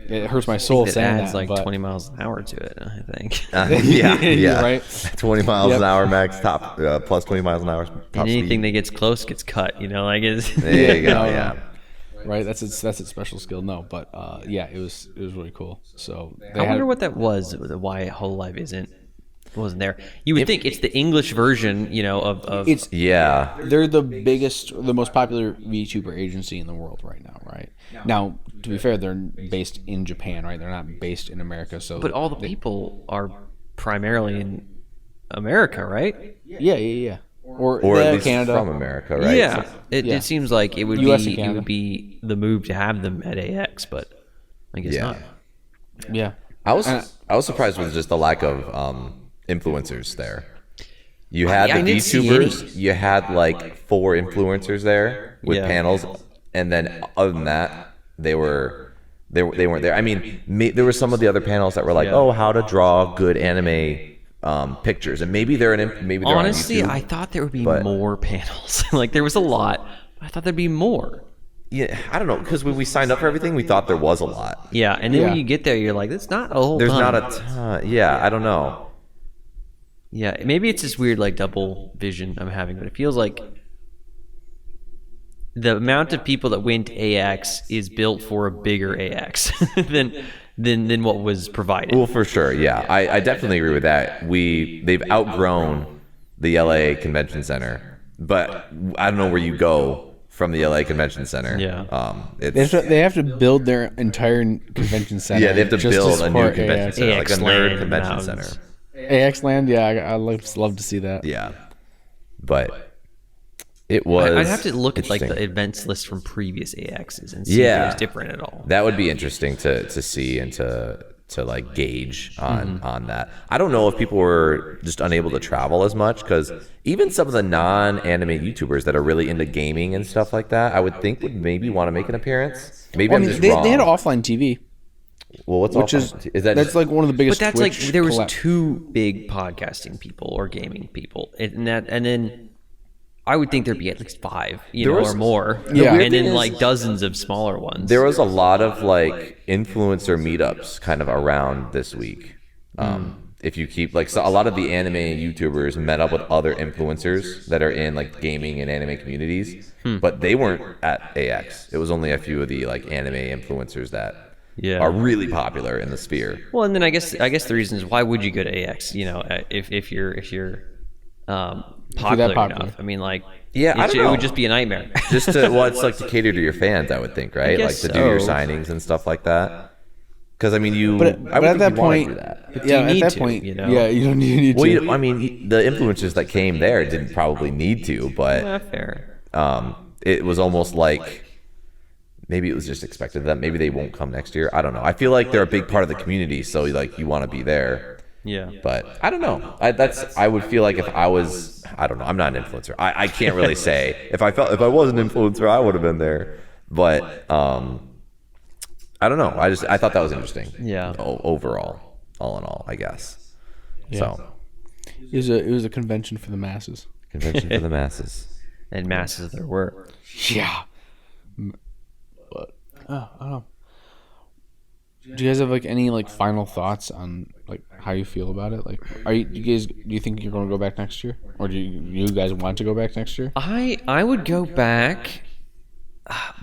it hurts my soul saying that. It adds like 20 miles an hour to it, I think. Yeah. Right? 20 miles an hour max top, plus 20 miles an hour top and anything speed. that gets close gets cut, like it's... There you go, yeah. Right, that's its special skill. No, but it was really cool. So I wonder what that was, why HoloLive wasn't there. You would think it's the English version, of it's yeah. They're the most popular VTuber agency in the world right now, right? Now, to be fair, they're based in Japan, right? They're not based in America, so. But all the people are primarily in America, right? Yeah. Or at least Canada. From America, right? Yeah. It seems like it would be the move to have them at AX, but I guess not. Yeah. I was surprised with just the lack of influencers there. You had the VTubers, you had like 4 influencers there with panels, and then other than that, they weren't there. I mean, there were some of the other panels that were like, how to draw good anime pictures, and maybe they're honestly, on YouTube, I thought there would be more panels. Like there was a lot, but I thought there'd be more. Yeah, I don't know, because when we signed up for everything, we thought there was a lot. Yeah, and then when you get there, you're like, "There's not a whole." There's not a ton. Yeah, I don't know. Yeah, maybe it's this weird like double vision I'm having, but it feels like the amount of people that went to AX is built for a bigger AX than what was provided. Well, for sure, yeah, I definitely agree with that. They've outgrown the LA Convention Center, but I don't know where you go from the LA Convention Center. Yeah, they have to build their entire convention center. Yeah, they have to build a new convention center, like a nerd convention mountains. center. AX Land, yeah, I love to see that. Yeah, but it was. I'd have to look at like the events list from previous AXs and see if it was different at all. That would be interesting to see and to like gauge on that. I don't know if people were just unable to travel as much, because even some of the non-anime YouTubers that are really into gaming and stuff like that, I would think would maybe want to make an appearance. Maybe I'm just wrong. They had offline TV. Well, that's like one of the biggest. But that's Twitch like there was 2 big podcasting people or gaming people, and then I would think there'd be at least 5, or more. Yeah, and then like dozens of smaller ones. There was a lot of like influencer meetups kind of around this week. If you keep so a lot of the anime YouTubers met up with other influencers that are in like gaming and anime communities, but they weren't at AX. It was only a few of the like anime influencers that are really popular in the sphere. Well, and then I guess the reason is, why would you go to AX? If you're popular enough. I mean, like, I don't know. It would just be a nightmare. Just it's like to cater to your fans, I would think, right? Like to do your signings and stuff like that. Because I mean, But at that point, you don't need to. Well, I mean, the influencers that came there didn't probably need to, but fair. It was almost like maybe it was just expected that maybe they won't come next year. I don't know. I feel like they're a big part of the community, so like you want to be there. Yeah. But I don't know. I would feel like if I was, I don't know. I'm not an influencer. I can't really say if I was an influencer, I would have been there. But I don't know. I thought that was interesting. Yeah. Overall, all in all, I guess. Yeah. So it was a convention for the masses. Convention for the masses. And masses there were. Yeah. But I don't know. Do you guys have like any like final thoughts on like how you feel about it? Like, do you think you're going to go back next year, or do you guys want to go back next year? I would go back.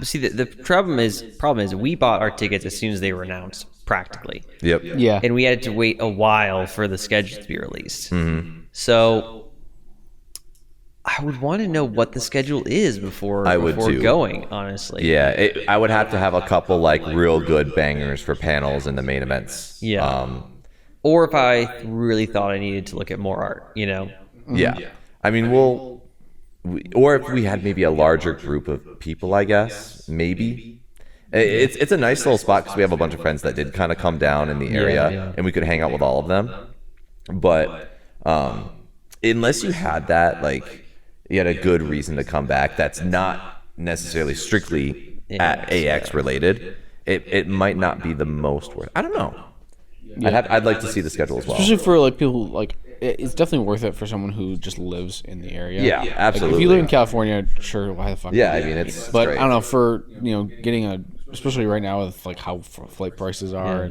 See, the problem is we bought our tickets as soon as they were announced practically. Yep. Yeah. And we had to wait a while for the schedule to be released. So I would want to know what the schedule is before going, honestly. Yeah, I would have to have a couple like real good bangers for panels in the main events. Yeah. Or if I really thought I needed to look at more art, Yeah. I mean, or if we had maybe a larger group of people, I guess, maybe. It's a nice little spot because we have a bunch of friends that did kind of come down in the area, and we could hang out with all of them. But unless you had that, like, you had a good reason to come back that's not necessarily strictly at AX related, it might not be the most worth. I don't know. I'd like to see the schedule as well. Especially for like people like it's definitely worth it for someone who just lives in the area. Yeah, absolutely. Like, if you live in California, sure, why the fuck? Yeah, I mean it's. But great. I don't know, for getting especially right now with like how flight prices are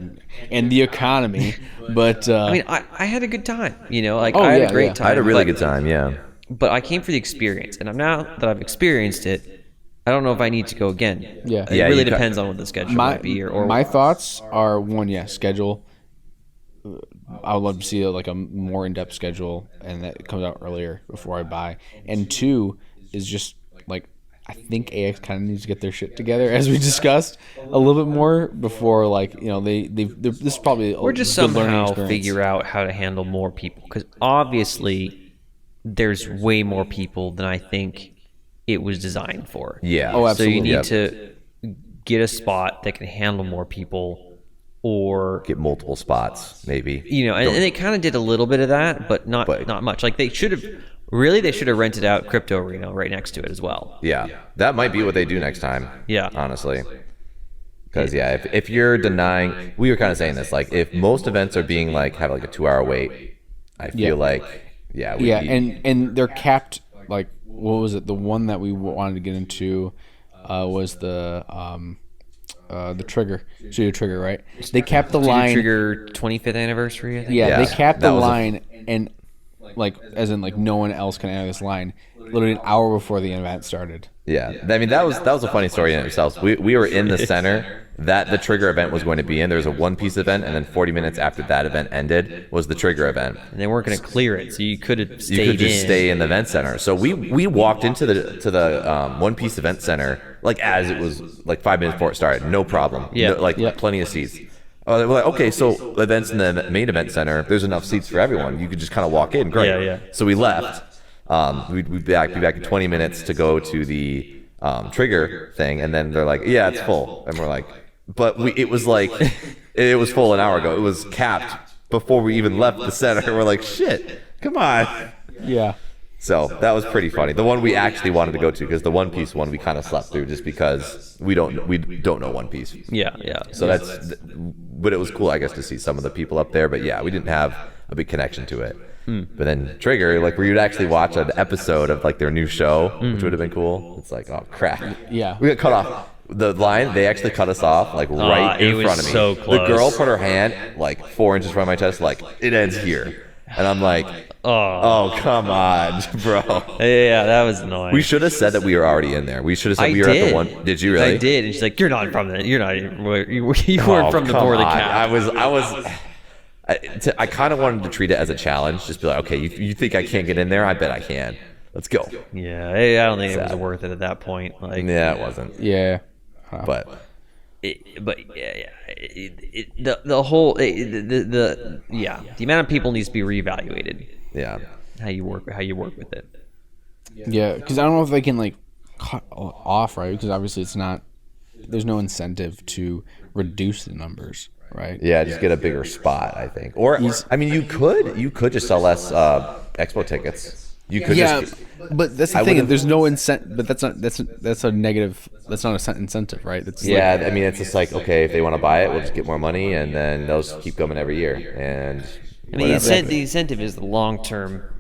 and the economy. But I mean, I had a good time. I had a great time. I had a really good time. Yeah. But I came for the experience, and now that I've experienced it, I don't know if I need to go again. Yeah. It really depends on what the schedule might be. Or my thoughts are schedule. I would love to see a more in-depth schedule, and that comes out earlier before I buy. And 2 is just like I think AX kind of needs to get their shit together, as we discussed a little bit more before. This is probably or just somehow figure out how to handle more people, because obviously there's way more people than I think it was designed for. Yeah. Oh, absolutely. So you need to get a spot that can handle more people. Or get multiple spots, maybe. And they kind of did a little bit of that, but not much. Like they should have rented out Crypto Arena right next to it as well. Yeah, that might be what they do next time. Yeah, honestly, because if you're denying, we were kind of saying this, like if most events are being have a 2-hour wait, I feel and they're capped. Like, what was it? The one that we wanted to get into was the Trigger, Studio Trigger, right? They capped the line. Trigger 25th anniversary, I think. Yeah, they capped the line, and as in no one else can enter this line. Literally an hour before the event started. Yeah, I mean that was a funny story in itself. We were in the center that the Trigger event was going to be in. There was a One Piece event, and then 40 minutes after that event ended was the Trigger event. And they weren't going to clear it, so you could have stayed. You could just stay in the event center. So we walked into the One Piece event center as it was 5 minutes before it started, no problem. Yeah, plenty of seats. We're like, okay, so events in the main event center, there's enough seats for everyone. You could just kind of walk in. Great. Yeah. So we left. We'd be back in 20 minutes to go to the Trigger thing, and then they're like, yeah, it's full. And we're like, but it was full an hour ago. It was capped before we even left the center. We're like, shit, come on. Yeah. So that was pretty funny. The one we actually wanted to go to, because the One Piece one we kind of slept through just because we don't know One Piece. Yeah. So but it was cool, I guess, to see some of the people up there. But yeah, we didn't have a big connection to it. But then Trigger, where you'd actually watch an episode of their new show, which would have been cool. It's like, oh crap. Yeah. We got cut off. The line, they actually cut us off right in front of me. So close. The girl put her hand 4 inches from my chest, it ends here. And I'm like, oh, come on, bro. Yeah, that was annoying. We should have said that we were already in there. We should have said we were at the one. Did you really? I did. And she's like, you're not from the. You're not. You weren't from the board of cap. I kind of wanted to treat it as a challenge. Just be like, okay, you think I can't get in there? I bet I can. Let's go. Yeah, I don't think it was worth it at that point. Yeah, it wasn't. Yeah, but the whole the amount of people needs to be reevaluated. Yeah, how you work with it. Yeah, because I don't know if they can cut off, right? Because obviously there's no incentive to reduce the numbers. Right. Yeah, just get a bigger spot, I think. Or you could just sell less expo tickets. You could but that's the thing. There's no incentive, but that's a negative. That's not an incentive, right? It's just okay, if they want to buy it, we'll just get more money, and then those keep coming every year. And the incentive is the long term.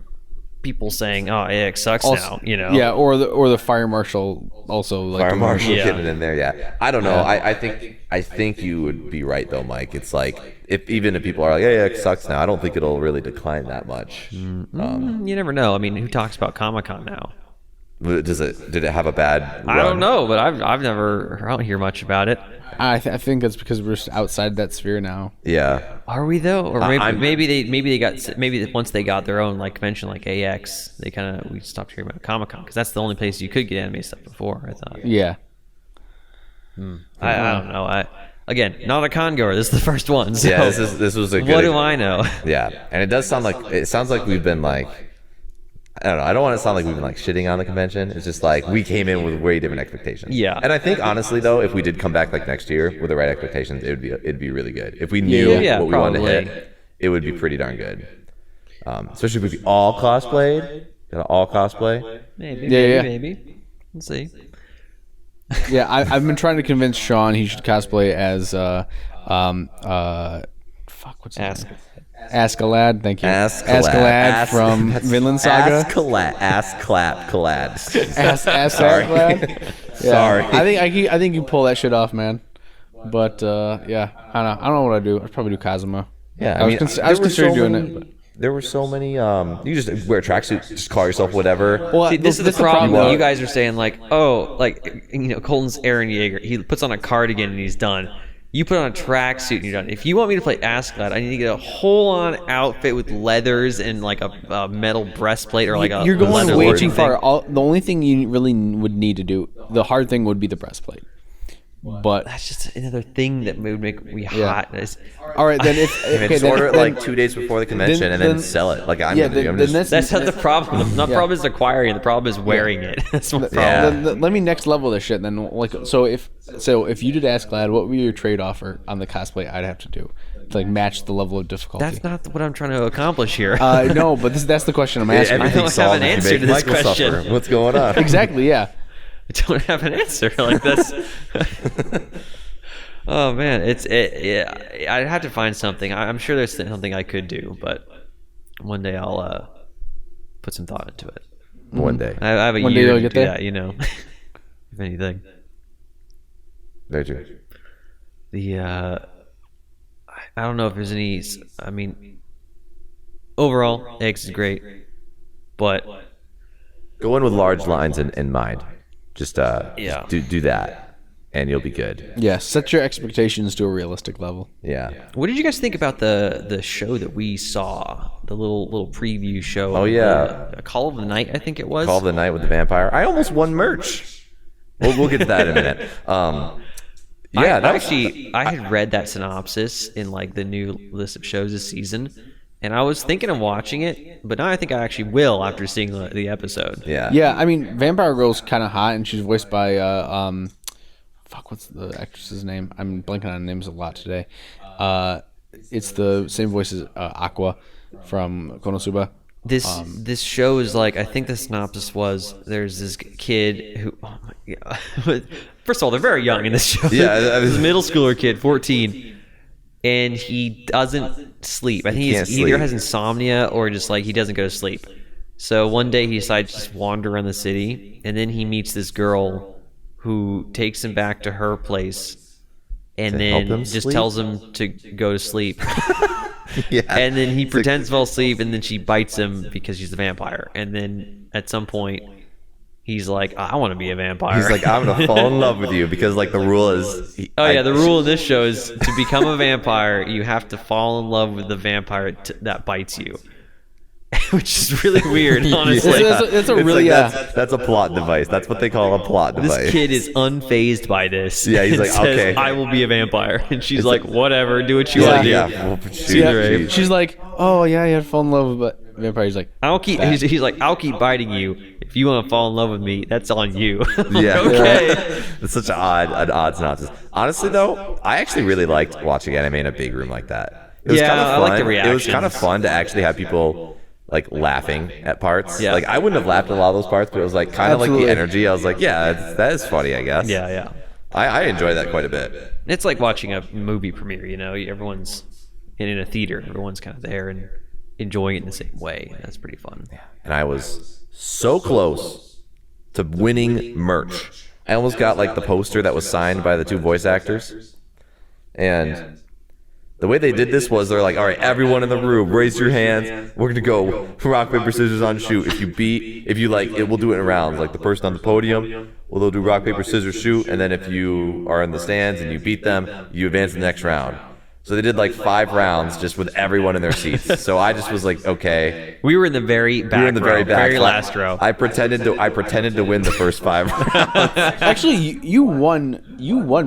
People saying, "Oh, AX sucks now," Yeah, or the fire marshal also fire marshal getting in there. Yeah, I don't know. I think you would be right though, Mike. It's even if people are like, "Yeah, AX sucks now," I don't think it'll really decline that much. You never know. I mean, who talks about Comic-Con now? Did it have a bad run? I don't know, but I don't hear much about it. I think that's because we're just outside that sphere now. Yeah. Are we though? Or maybe once they got their own like convention like AX, we stopped hearing about Comic-Con because that's the only place you could get anime stuff before. I thought. Yeah. I don't know. Again, not a con goer. This is the first one. So Yeah, this was a good. What do I know? Yeah, and it sounds like we've been like, I don't know. I don't want to sound like we've been like shitting on the convention. It's just like we came in with way different expectations. Yeah. And I think honestly though, if we did come back like next year with the right expectations, it'd be really good. If we knew what we wanted to hit, it would be pretty darn good. Especially if we all cosplayed. Got all cosplay. Maybe. Let's see. Yeah, I've been trying to convince Sean he should cosplay as what's his name? Askeladd, thank you. Askeladd from Vinland Saga. Askeladd. Askeladd. Sorry. I think you pull that shit off, man. But yeah, I don't know what I do. I'd probably do Kazuma. Yeah, I was considering doing it. But. There were so many. You just wear a tracksuit, just call yourself whatever. Well, see, this is the problem. You guys are saying like, Colton's Eren Yeager. He puts on a cardigan and he's done. You put on a tracksuit and you're done. If you want me to play Askeladd, I need to get a whole-on outfit with leathers and like a metal breastplate or like a. You're going way too far. Thing. The only thing you really would need to do, the hard thing would be the breastplate. But that's just another thing that would make me hot. All right, then just order it like 2 days before the convention and then sell it. Like that's not the problem. The problem is acquiring it. The problem is wearing it. That's my problem. Yeah. Let me next level this shit. Then so if you did Askeladd, what would be your trade offer on the cosplay I'd have to do to like match the level of difficulty? That's not what I'm trying to accomplish here. No, but that's the question I'm asking. I don't have an answer to this question. Suffer. What's going on? Exactly. Yeah. I don't have an answer like this. Oh man, I'd have to find something. I'm sure there's something I could do, but one day I'll put some thought into it. One day. I have a one year day to do that, if anything. Very true. I don't know if there's any. I mean, overall, Eggs is great, but go in with large lines in mind. Just do that, and you'll be good. Yeah, set your expectations to a realistic level. Yeah. What did you guys think about the show that we saw? The little preview show. Oh yeah, Call of the Night, I think it was. Call of the Night with the vampire. I almost won merch. We'll get to that in a minute. I had read that synopsis in like the new list of shows this season. And I was thinking of watching it, but now I think I actually will after seeing the episode. Yeah. Yeah, I mean, Vampire Girl's kind of hot, and she's voiced by what's the actress's name? I'm blanking on names a lot today. It's the same voice as Aqua from Konosuba. This show is like, I think the synopsis was there's this kid who, oh my God. First of all, they're very young in this show. Yeah, this middle schooler kid, 14. And he doesn't sleep. I think he either has insomnia or just like he doesn't go to sleep. So one day he decides to just wander around the city, and then he meets this girl who takes him back to her place, and then just tells him to go to sleep. Yeah. And then he pretends to fall asleep, and then she bites him because she's a vampire. And then at some point, he's like, I want to be a vampire. He's like, I'm going to fall in love with you because, like, the rule is... the rule of this show is to become a vampire, you have to fall in love with the vampire that bites you. Which is really weird, honestly. That's a really... That's a plot device. That's what they call a plot device. This kid is unfazed by this. Yeah, he's like, says, okay. I will be a vampire. And she's like, whatever, do what you want to do. Yeah, well, shoot. She's like, oh, yeah, you had to fall in love with... Vampire. He's like, he's like, I'll keep biting you. If you want to fall in love with me, that's on you. Yeah. Okay. It's such an odd synopsis. Honestly, though, I actually really liked watching anime in a big room like that. It was kind of fun. I like the reactions. It was kind of fun to actually have people like laughing at parts. Yeah. Like I wouldn't have laughed at a lot of those parts, but it was like kind of like the energy. I was like, yeah, that is funny, I guess. Yeah. I enjoy that quite a bit. It's like watching a movie premiere. Everyone's in a theater. Everyone's kind of there and enjoying it in the same way. That's pretty fun. Yeah. And I was so close to winning merch. I almost got like the poster that was signed by the two voice actors. And The way they did this was they're like, all right, everyone in the room, raise your hands. We're gonna go rock paper scissors on shoot. If you like, we'll do it in rounds. Like the person on the podium, well, they'll do rock paper scissors shoot, and then if you are in the stands and you beat them, you advance to the next round. So they did like 5 rounds just with everyone in their seats. So I just was like, okay. We were in the very back. We were in the very last row. I pretended to win the first 5 rounds. Actually, you won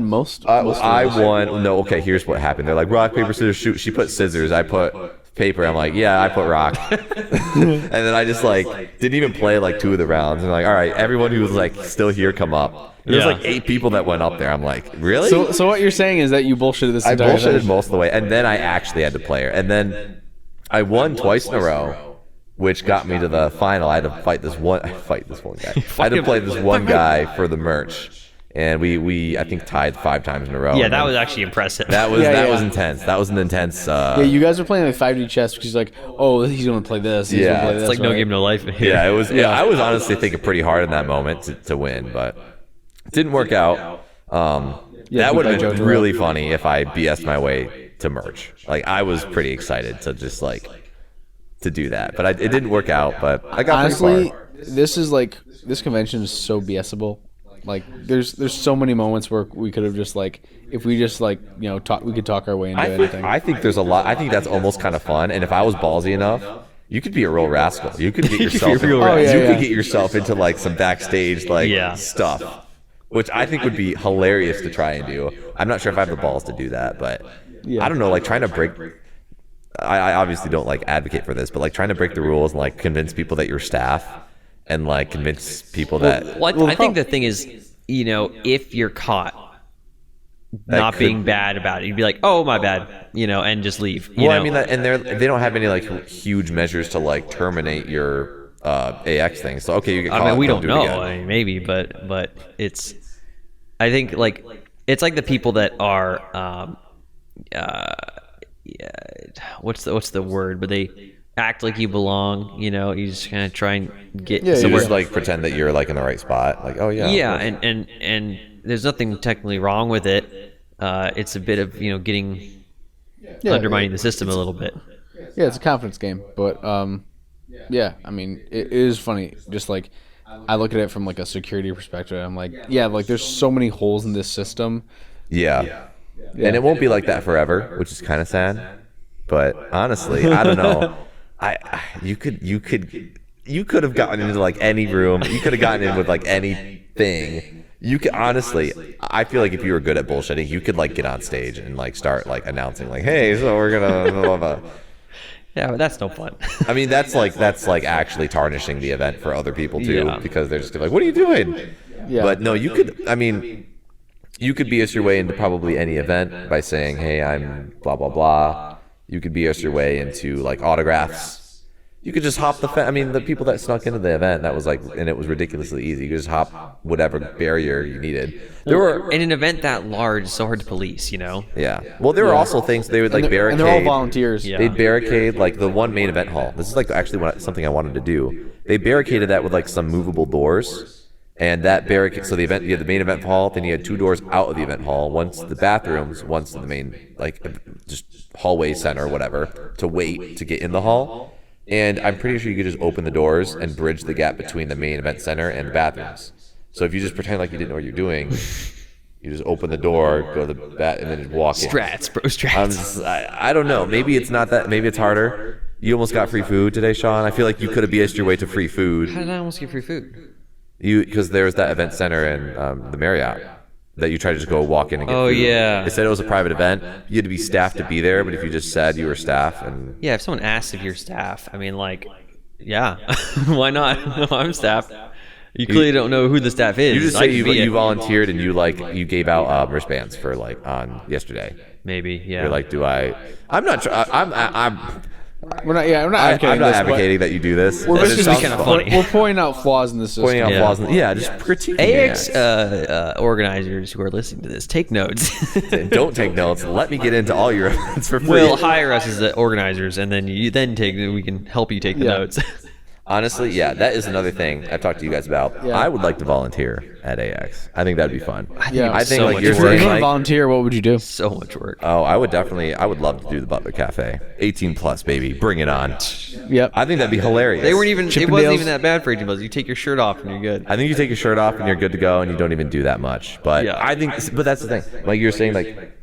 most. I won. No, okay. Here's what happened. They're like rock paper scissors shoot. She put scissors. I put paper. I'm like, yeah, I put rock. And then I just like didn't even play like 2 of the rounds. And like, all right, everyone who was like still here, come up. There's like 8 people that went up there. I'm like, really? So what you're saying is that you bullshitted this entire time? I bullshitted most of the way, and then I actually had to play her. And then I won twice in a row, which got me to the final. I had to fight this one guy. I had to play this one guy for the merch. And we I think tied 5 times in a row. Yeah, that was actually impressive. That was intense. That was an intense. Yeah, you guys were playing like 5D chess because he's like, oh, he's gonna play this. He's gonna play this, it's like no game, no life. Yeah, it was. Yeah, I was honestly thinking pretty hard in that moment to win, but it didn't work out. That would have been really funny if I BS'd my way to merch. Like I was pretty excited to just like to do that, but it didn't work out. But I got honestly, this convention is so BSable. Like there's so many moments where we could have just like if we just like we could talk our way into anything. I think there's a lot. I think that's almost kind of fun. And if I was ballsy enough, you could be a real rascal. You could get yourself. Could get yourself into like some backstage stuff, which I think would be hilarious to try and do. I'm not sure if I have the balls to do that, but I don't know. Like trying to break. I obviously don't like advocate for this, but like trying to break the rules and like convince people that you're staff. And like convince people that. I think the thing is, if you're caught not being bad about it, you'd be like, "Oh, my bad," and just leave. I mean, and they don't have any like huge measures to like terminate your AX thing. So okay, you get caught. I mean, we don't know. I mean, maybe, but it's. I think like it's like the people that are, what's the word? But they act like you belong, you just kind of try and get somewhere. You just like pretend that you're like in the right spot, like and there's nothing technically wrong with it. It's a bit of getting undermining the system a little bit. Yeah, it's a confidence game, but yeah, I mean it is funny. Just like I look at it from like a security perspective, I'm like, like there's so many holes in this system. Yeah. And it won't be like that forever, which is kind of sad. But honestly, I don't know. You could have gotten into like any room. You could have gotten in with like anything. You could honestly, I feel like if you were good at bullshitting, you could like get on stage and like start like announcing like, hey, so we're gonna blah, blah, blah. Yeah, but that's no fun. I mean, that's like actually tarnishing the event for other people too, because they're just like, what are you doing? Yeah. But no, you could BS your way into probably any event by saying, hey, I'm blah blah blah. You could BS your way into like autographs. You could just hop the fence. I mean, the people that snuck into the event, that was like, and it was ridiculously easy. You could just hop whatever barrier you needed. There were in an event that large, it's so hard to police, Yeah. Well, there were also things they would like barricade. And they're all volunteers. Yeah. They'd barricade like the one main event hall. This is like actually something I wanted to do. They barricaded that with like some movable doors. And that barricade, so the main event hall, then you had 2 doors out of the event hall, once to the bathrooms, once to the main, like, just hallway center or whatever, to wait to get in the hall. And I'm pretty sure you could just open the doors and bridge the gap between the main event center and the bathrooms. So if you just pretend like you didn't know what you're doing, you just open the door, go to the bat, and then just walk in. Strats. I don't know. Maybe it's not that, maybe it's harder. You almost got free food today, Sean. I feel like you could have BS'd your way to free food. How did I almost get free food? Because there was that event center in the Marriott that you tried to just go walk in and get food. Yeah. They said it was a private event. You had to be staff to be there, but if you just said you were staff and... Yeah, if someone asked if you're staff, I mean, like, yeah, why not? No, I'm staff. You clearly don't know who the staff is. You just say you volunteered and you gave out wristbands for like on yesterday. Maybe, yeah. You're like, I'm not sure. We're not advocating that you do this. We're just kind of funny. We're pointing out flaws in the system. Just critique AX organizers who are listening to this, take notes. Don't take notes. Let me get into all your events for free. Well, hire us as the organizers, and then we can help you take the notes. Honestly, yeah, that is another thing I've talked to you guys about. Yeah. I would like to volunteer at AX. I think that'd be fun. Yeah. I think so like much you're If you're work. saying, going to like, volunteer, what would you do? So much work. oh, I would love to do the Butler Cafe. 18 plus, baby. Bring it on. Yep. I think that'd be hilarious. They weren't even. It Chippendales. wasn't even that bad for 18 plus. You take your shirt off and you're good. I think you take your shirt off and you're good to go, and you don't even do that much. But Yeah. I think, but that's the thing. Like you're saying, like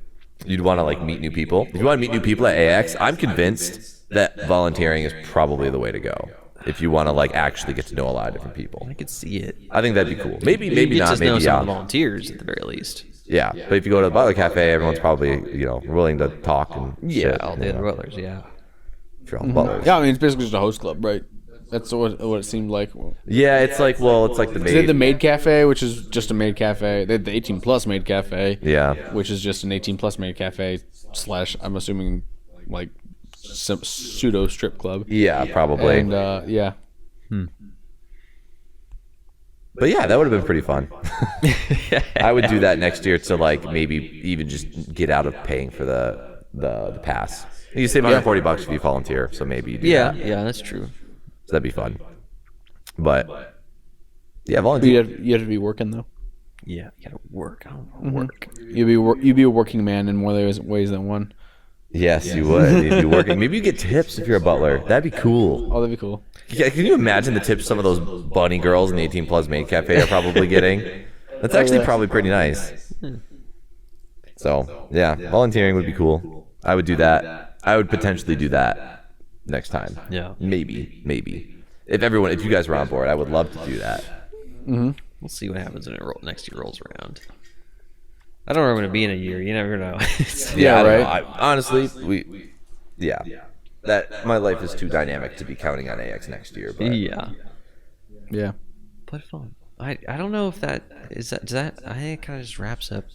you'd want to like meet new people. If you want to meet new people at AX, I'm convinced that volunteering is probably the way to go. If you want to like actually get to know a lot of different people, I could see it. I think that'd be cool. Maybe You maybe get not. to know Maybe some yeah. of the volunteers at the very least. Yeah, but if you go to the Butler Cafe, everyone's probably willing to talk and Yeah, shit, all the other butlers. Yeah. if you're on the Butlers. Yeah, I mean, it's basically just a host club, right? That's what it seemed like. Yeah, it's like it's like the They had maid. the Maid Cafe, which is just a maid cafe. They had the 18 plus maid cafe. Yeah. Which is just an 18 plus maid cafe / I'm assuming like some pseudo strip club. Yeah, probably. And yeah. But yeah, that would have been pretty fun. I would do that next year to like maybe even just get out of paying for the pass. You save $140 if you volunteer, so maybe you do Yeah, that. yeah, that's true. So that'd be fun. But yeah, But volunteer. you have to be working though. Yeah, you gotta work. I don't wanna work. You'd be a working man in more ways than one. Yes, you would. You'd be working. Maybe you get tips if you're a butler. That'd be cool. Oh, that'd be cool. Yeah, can you imagine the tips some of those bunny girls in the 18 plus maid cafe are probably getting? That's actually probably pretty nice. So yeah, volunteering would be cool. I would do that. I would potentially do that next time. Yeah. Maybe. If you guys were on board, I would love to do that. We'll see what happens when next year rolls around. I don't know where I'm gonna be in a year. You never know. Yeah, I don't right. know. Honestly, that my life is too dynamic to be counting on AX next year. But Yeah, Yeah. but fun. I don't know if that is that. Does that? I think it kind of just wraps up.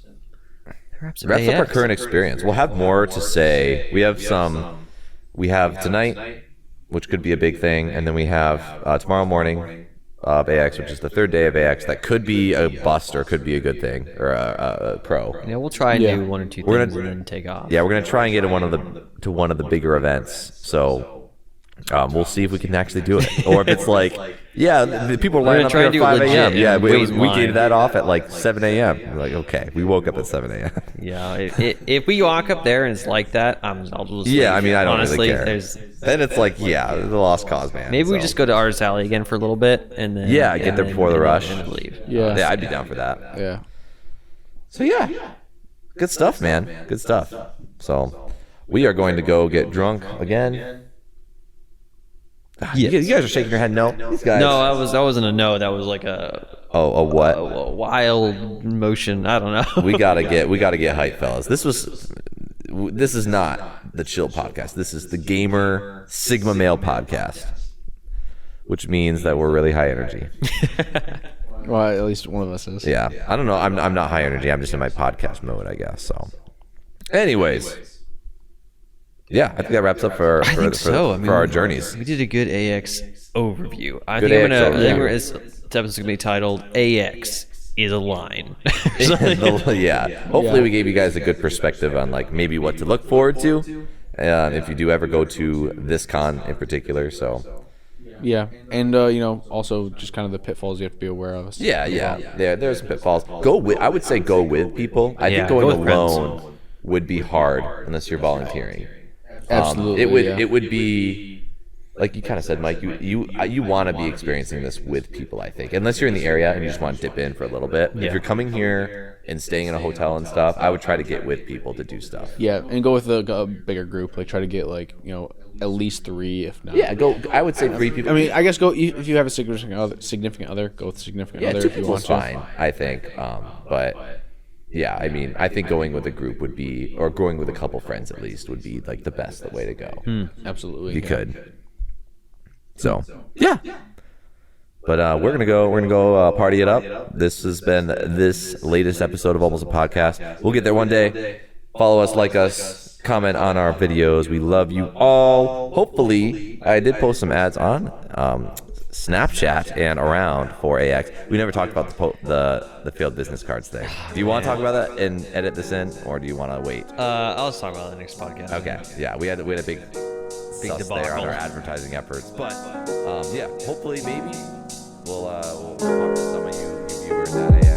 Wraps up our AX. current experience. We'll have more to say. We have tonight, which could be a big thing, and then we have tomorrow morning of AX, which is the third day of AX. That could be a bust or could be a good thing or a pro. Yeah, we'll try and Yeah. do one or two We're things gonna- and then take off. Yeah, we're gonna try and get to one of the bigger events. So we'll see if we can actually do it, or if it's like, yeah, the people are lining gonna up try here and at do it 5 legit a.m. Yeah, and we wait in line. gated that off at like 7 a.m. We're like, okay, we woke up at 7 a.m. Yeah, if we walk up there and it's like that, I'll just Yeah, leave. I mean, I don't honestly, really care. There's Then it's like, yeah, the lost cause, man. maybe we So, just go to Artist Alley again for a little bit and then get there before the rush. and then leave. Yeah. Yeah, I'd be down for that. Yeah. So yeah, good stuff, man. Good stuff. So we are going to go get drunk again. You guys are shaking your head. No, these guys. No, that wasn't a no. That was like a what? wild motion. I don't know. we gotta get hype, fellas. This is not the chill podcast. This is the gamer Sigma male podcast, which means that we're really high energy. Well, at least one of us is. Yeah, I don't know. I'm not high energy. I'm just in my podcast mode, I guess. So, anyways, yeah, I think that wraps up for our journeys. We did a good AX overview. I Good think AX overview. this episode's gonna be titled "AX is a line." Yeah. Hopefully, we gave you guys a good perspective on like maybe what to look forward to, if you do ever go to this con in particular. So. Yeah, and also just kind of the pitfalls you have to be aware of. Yeah. There's pitfalls. I would say go with people. I think go going with friends. alone would be hard unless you're volunteering. Absolutely. It would be like you kind of said, Mike. You want to be experiencing this with people. I think unless you're in the area and you just want to dip in for a little bit. Yeah. If you're coming here and staying in a hotel and stuff, I would try to get with people to do stuff. Yeah, and go with a bigger group. Like try to get at least 3, if not. Yeah, go. I would say 3 people. I mean, I guess go if you have a significant other. Go with significant other 2 if you people's want to. fine. I think, but. Yeah, I mean, I think going with a group would be, or going with a couple friends at least, would be like the best way to go. Absolutely. You could. So yeah. But we're gonna go party it up. This has been this latest episode of Almost a Podcast. We'll get there one day. Follow us, like us, comment on our videos. We love you all. Hopefully, I did post some ads on Snapchat and around for AX. We never talked about the failed business cards thing. Do you want to talk about that and edit this in, or do you want to wait? I'll just talk about it in the next podcast. Okay. Yeah, we had a big sus they are on our advertising efforts. But yeah, hopefully, maybe we'll talk to some of you viewers at AX.